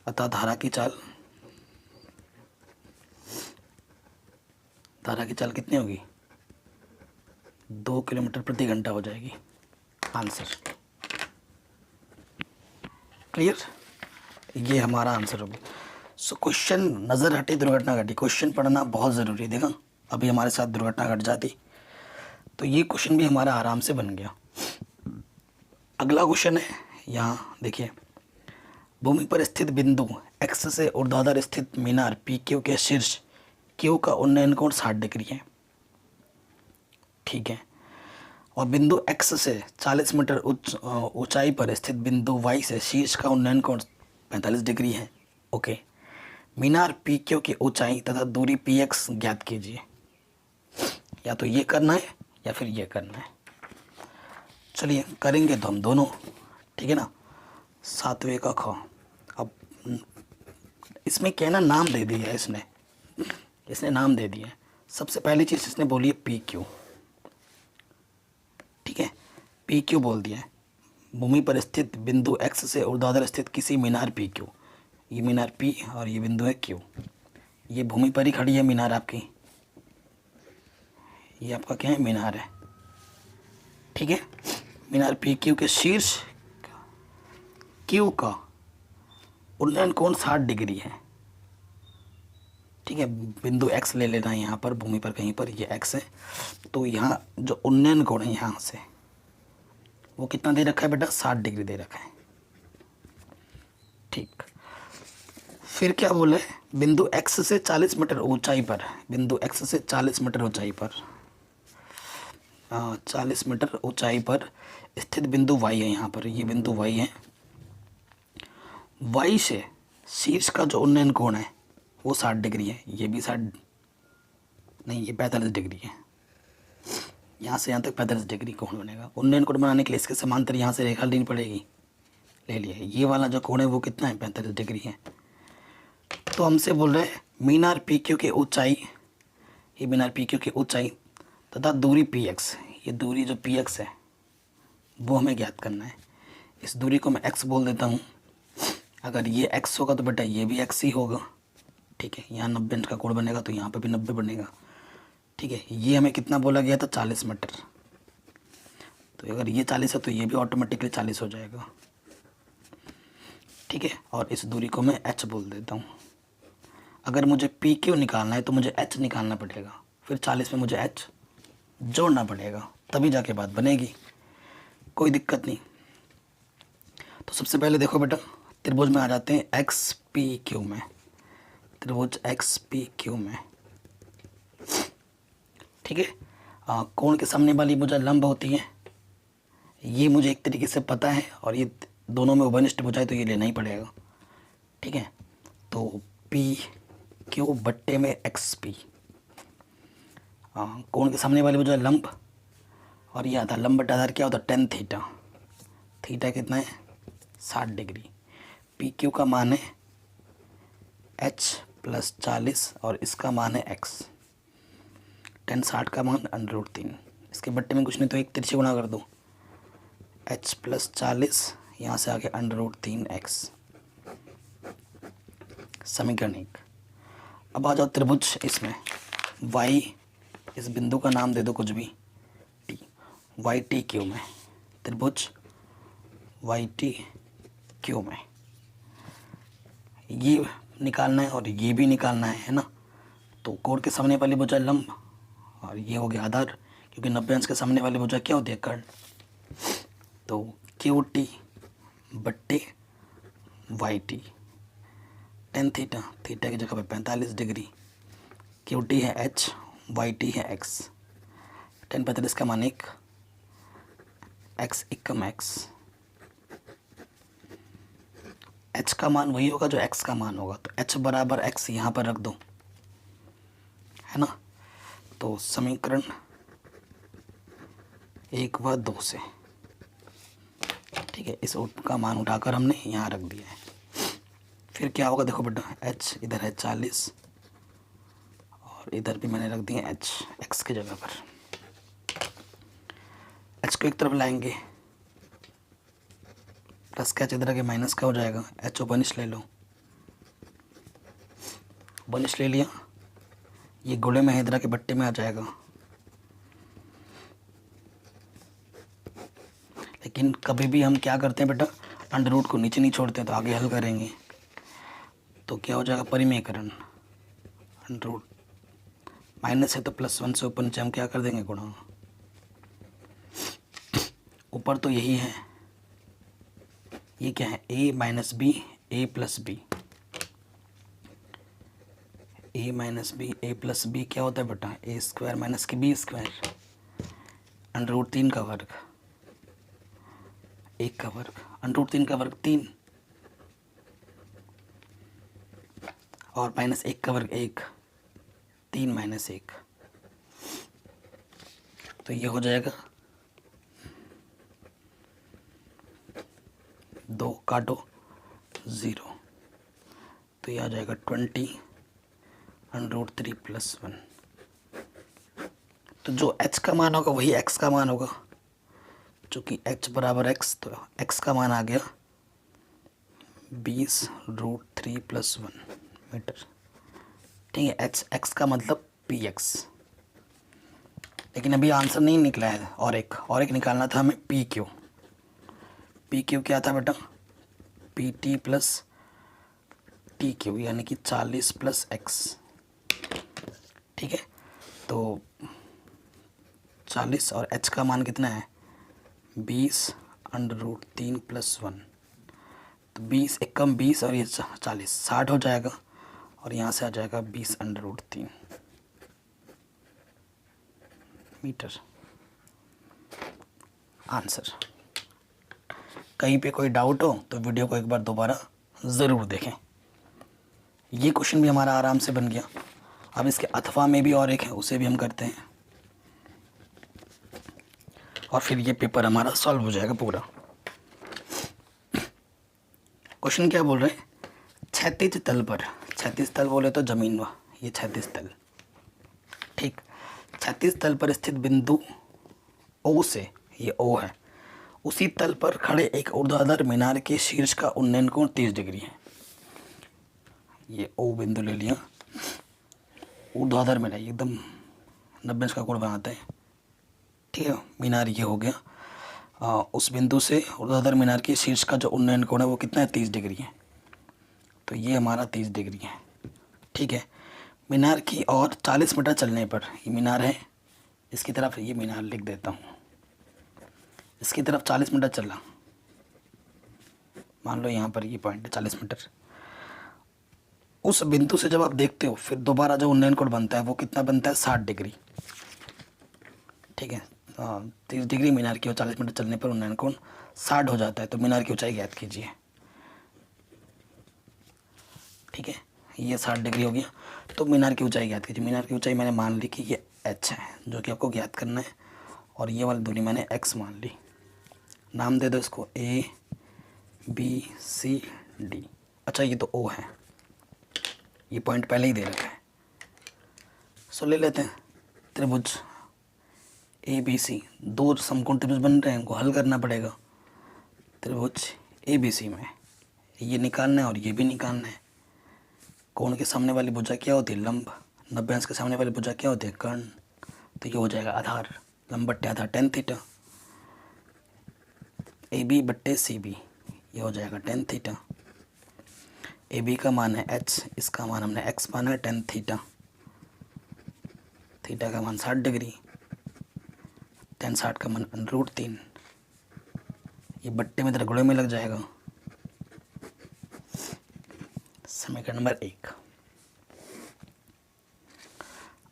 अतः धारा की चाल कितनी होगी, 2 किलोमीटर प्रति घंटा हो जाएगी। आंसर क्लियर, ये हमारा आंसर होगा। सो क्वेश्चन नज़र हटे दुर्घटना घटी, क्वेश्चन पढ़ना बहुत ज़रूरी है। देखा अभी हमारे साथ दुर्घटना घट जाती तो ये क्वेश्चन भी हमारा आराम से बन गया। अगला क्वेश्चन है, यहाँ देखिए, भूमि पर स्थित बिंदु x से ऊर्ध्वाधर स्थित मीनार PQ के शीर्ष Q का उन्नयन कोण 60 डिग्री है। ठीक है, और बिंदु x से 40 मीटर ऊंचाई पर स्थित बिंदु y से शीर्ष का उन्नयन कोण 45 डिग्री है। ओके, मीनार PQ की ऊंचाई तथा दूरी PX ज्ञात कीजिए। या तो ये करना है या फिर ये करना है। चलिए करेंगे तो हम दोनों। ठीक है ना, 7वें का ख। अब इसमें क्या है ना, नाम दे दिया है इसने नाम दे दिया है। सबसे पहली चीज़ इसने बोली है PQ। ठीक है, PQ बोल दिया है, भूमि पर स्थित बिंदु x से ऊर्ध्वाधर स्थित किसी मीनार PQ, ये मीनार P और ये बिंदु है Q। ये भूमि पर ही खड़ी है मीनार आपकी, ये आपका क्या है, मीनार है। ठीक है, मीनार PQ के शीर्ष Q का उन्नयन कोण 60 डिग्री है। ठीक है, बिंदु x ले लेना है यहाँ पर, भूमि पर कहीं पर ये x है, तो यहाँ जो उन्नयन कोण है यहाँ से वो कितना दे रखा है बेटा, 60 डिग्री दे रखा है। ठीक, फिर क्या बोले, बिंदु x से 40 मीटर ऊंचाई पर, बिंदु x से 40 मीटर ऊंचाई पर, 40 मीटर ऊंचाई पर स्थित बिंदु y है। यहाँ पर ये बिंदु y है, y से शीर्ष का जो उन्नयन कोण है वो 60 डिग्री है। ये भी 60 नहीं, ये 45 डिग्री है। यहाँ से यहाँ तक 45 डिग्री कोण बनेगा। उन्नयन कोण बनाने के लिए इसके समांतर यहाँ से रेखा लेनी पड़ेगी, ले लिया। ये वाला जो कोण है वो कितना है, 45 डिग्री है। तो हमसे बोल रहे हैं मीनार PQ की ऊंचाई, ये मीनार PQ की ऊंचाई तथा दूरी PX, ये दूरी जो PX है वो हमें ज्ञात करना है। इस दूरी को मैं x बोल देता हूँ। अगर ये x होगा तो बेटा ये भी x ही होगा। ठीक है, यहाँ 90 अंश का कोण बनेगा तो यहाँ पे भी 90 बनेगा। ठीक है, ये हमें कितना बोला गया था, 40 मीटर। तो अगर ये 40 है तो ये भी ऑटोमेटिकली 40 हो जाएगा। ठीक है, और इस दूरी को मैं h बोल देता हूँ। अगर मुझे पी क्यू निकालना है तो मुझे एच निकालना पड़ेगा, फिर 40 में मुझे एच जोड़ना पड़ेगा, तभी जाके बात बनेगी। कोई दिक्कत नहीं। तो सबसे पहले देखो बेटा, त्रिभुज में आ जाते हैं एक्स पी क्यू में, त्रिभुज एक्स पी क्यू में, ठीक है। कोण के सामने वाली भुजा लंब होती है, ये मुझे एक तरीके से पता है, और ये दोनों में उभयनिष्ठ भुजा है तो ये लेना ही पड़ेगा, ठीक है। तो पी क्यू बट्टे में एक्स पी, कोण के सामने वाली भुजा लंब, और ये आता लंब बटा आधार क्या होता है, टेन थीटा। थीटा कितना है, 60 डिग्री। पी क्यू का मान है एच प्लस 40 और इसका मान है एक्स। 10 60 का मान √3, इसके बट्टे में कुछ नहीं तो एक तिरछे गुणा कर दो, एच प्लस 40 यहाँ से आगे √3 एक्स। समीकरण 1। अब आ जाओ त्रिभुज इसमें, y इस बिंदु का नाम दे दो कुछ भी, t, वाई टी क्यू में, त्रिभुज वाई टी क्यू में ये निकालना है और ये भी निकालना है ना। तो कोण के सामने वाली भुजा लंब और ये हो गया आधार, क्योंकि 90 अंश के सामने वाली भुजा क्या होती है, कर्ण। तो क्यू टी बट्टे Y T, tan theta, theta की जगह पे 45 डिग्री, क्यू टी है एच, वाई टी है एक्स। 10 45 का मान 1, एक्स एकम एक्स। एच का मान वही होगा जो एक्स का मान होगा, तो एच बराबर एक्स यहाँ पर रख दो, है ना। तो समीकरण 1 व 2 से, ठीक है, इस का मान उठाकर हमने यहाँ रख दिया है। फिर क्या होगा देखो बेटा, एच इधर है 40 और इधर भी मैंने रख दिया एच एक्स की जगह पर। एच को एक तरफ लाएंगे, प्लस का एच इधर आगे माइनस का हो जाएगा, एच उपनिश ले लो, उपनिश ले लिया, ये गोले में है इधर के बट्टे में आ जाएगा। लेकिन कभी भी हम क्या करते हैं बेटा, अंडर रूट को नीचे नहीं छोड़ते हैं, तो आगे हल करेंगे तो क्या हो जाएगा, परिमेयकरण। अंडर रूट माइनस है तो +1 से ऊपर नीचे हम क्या कर देंगे, गुणा। ऊपर तो यही है, ये क्या है, a minus B A plus B, A minus B A plus B क्या होता है बेटा, ए स्क्वायर माइनस के बी स्क्वायर, √3 का वर्ग, 1 का वर्ग, √3 का वर्ग 3 और माइनस 1 का वर्ग 1, 3 माइनस 1, तो ये हो जाएगा 2 काटो 0, तो ये आ जाएगा 20 √3 + 1। तो जो h का मान होगा वही x का मान होगा, चूँकि h बराबर x, तो x का मान आ गया 20 √3 + 1 मीटर, ठीक है। x का मतलब px। लेकिन अभी आंसर नहीं निकला है, और एक निकालना था हमें पी क्यू क्या था बेटा, P T plus T Q, यानी कि 40 + x, ठीक है। तो 40 और h का मान कितना है, 20 √3 + 1, तो 20 एकम 20 और ये 40 60 हो जाएगा, और यहाँ से आ जाएगा 20 √3 मीटर, आंसर। कहीं पे कोई डाउट हो तो वीडियो को एक बार दोबारा ज़रूर देखें। ये क्वेश्चन भी हमारा आराम से बन गया। अब इसके अथवा में भी और एक है, उसे भी हम करते हैं, और फिर ये पेपर हमारा सॉल्व हो जाएगा पूरा। क्वेश्चन क्या बोल रहे हैं, क्षैतिज तल पर, क्षैतिज तल बोले तो जमीन व ये क्षैतिज तल, ठीक। क्षैतिज तल पर स्थित बिंदु O से, ये O है, उसी तल पर खड़े एक ऊर्ध्वाधर मीनार के शीर्ष का उन्नयन कोण 30 डिग्री है। ये O बिंदु ले लिया, ऊर्ध्वाधर मीनार एकदम 90 अंश का कोण बनाते हैं, ठीक है। मीनार ये हो गया, उस बिंदु से ऊर्ध्वाधर मीनार के शीर्ष का जो उन्नयन कोण है वो कितना है, 30 डिग्री है। तो ये हमारा 30 डिग्री है, ठीक है। मीनार की और 40 मीटर चलने पर, ये मीनार है, इसकी तरफ ये मीनार लिख देता हूँ, इसकी तरफ 40 मीटर चला, मान लो यहाँ पर ये पॉइंट है 40 मीटर। उस बिंदु से जब आप देखते हो फिर दोबारा जो उन्नयन कोण बनता है वो कितना बनता है, 60 डिग्री। ठीक है, 30 डिग्री मीनार की और 40 मीटर चलने पर उन्नयन कोण 60 हो जाता है। तो मीनार की ऊंचाई ज्ञात कीजिए। ठीक है, ये 60 डिग्री हो गया। तो मीनार की ऊंचाई ज्ञात कीजिए। मीनार की ऊंचाई मैंने मान ली कि ये h है, जो कि आपको ज्ञात करना है, और ये वाली दूरी मैंने x मान ली। नाम दे दो इसको A B C D। अच्छा, ये तो O है, ये पॉइंट पहले ही दे रखा है। सो ले लेते हैं त्रिभुज ABC, दो समकोण त्रिभुज बन रहे हैं, इनको हल करना पड़ेगा। त्रिभुज ABC में ये निकालना है और ये भी निकालना है। कोण के सामने वाली भुजा क्या होती है, लंब। 90 अंश के सामने वाली भुजा क्या होती है, कर्ण। तो ये हो जाएगा आधार, लंब बट्टे आधार tan थीटा। AB बट्टे CB, ये हो जाएगा tan थीटा। AB का मान है h, इसका मान हमने x माना है tan थीटा। थीटा का मान 60 डिग्री, tan 60 का मान √3। ये बट्टे में गुणे में लग जाएगा। समीकरण नंबर 1।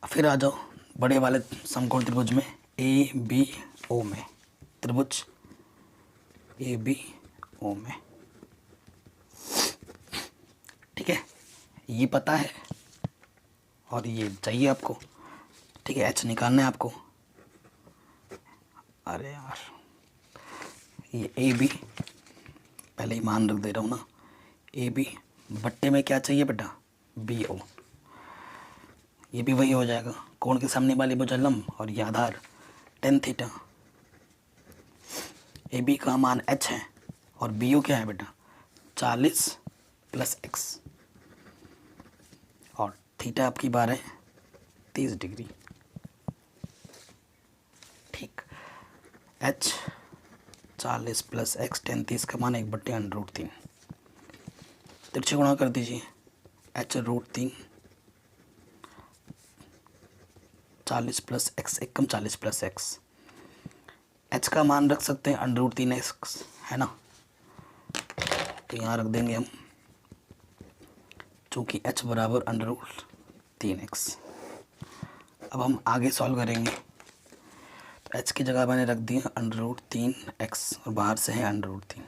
फिर आ जाओ बड़े वाले समकोण त्रिभुज में, ABO में, त्रिभुज ABO में। ठीक है, ये पता है और ये चाहिए आपको। ठीक है, h निकालना है आपको। अरे यार, ये AB पहले ही मान रख दे रहा हूँ ना, AB बट्टे में क्या चाहिए बेटा, BO। ये भी वही हो जाएगा, कोण के सामने वाली भुजा लंब और ये आधार tan थीटा। AB का मान h है और BO क्या है बेटा, 40 + x, और थीटा आपकी बार है 30 डिग्री। ठीक, h 40 + x tan 30 का मान 1/√3। तिरछे गुणा कर दीजिए, h √3 40 + x, एक कम 40 + x। h का मान रख सकते हैं √3x, है ना, तो यहाँ रख देंगे हम, चूँकि h बराबर √3x। अब हम आगे सॉल्व करेंगे, तो h की जगह मैंने रख दिया √3x और बाहर से है √3।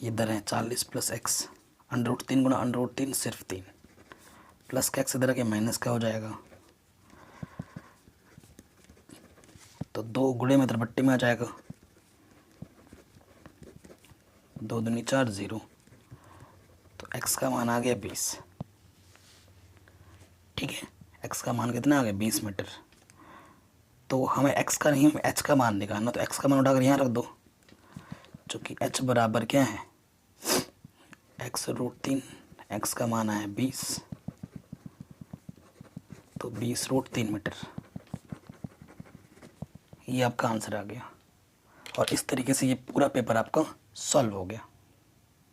ये इधर है 40 + x, √3 गुणा √3 सिर्फ 3, प्लस का x इधर के माइनस का हो जाएगा, तो 2 गुणे में इधर बट्टे में आ जाएगा, 2 दूनी 4 0, तो x का मान आ गया 20। ठीक है, x का मान कितना आ गया, 20 मीटर। तो हमें x का नहीं, हमें h का मान निकालना, तो x का मान उठाकर यहाँ रख दो, चूँकि h बराबर क्या है, x √3, x का मान आया 20, तो 20 √3 मीटर। ये आपका आंसर आ गया, और इस तरीके से ये पूरा पेपर आपका सॉल्व हो गया।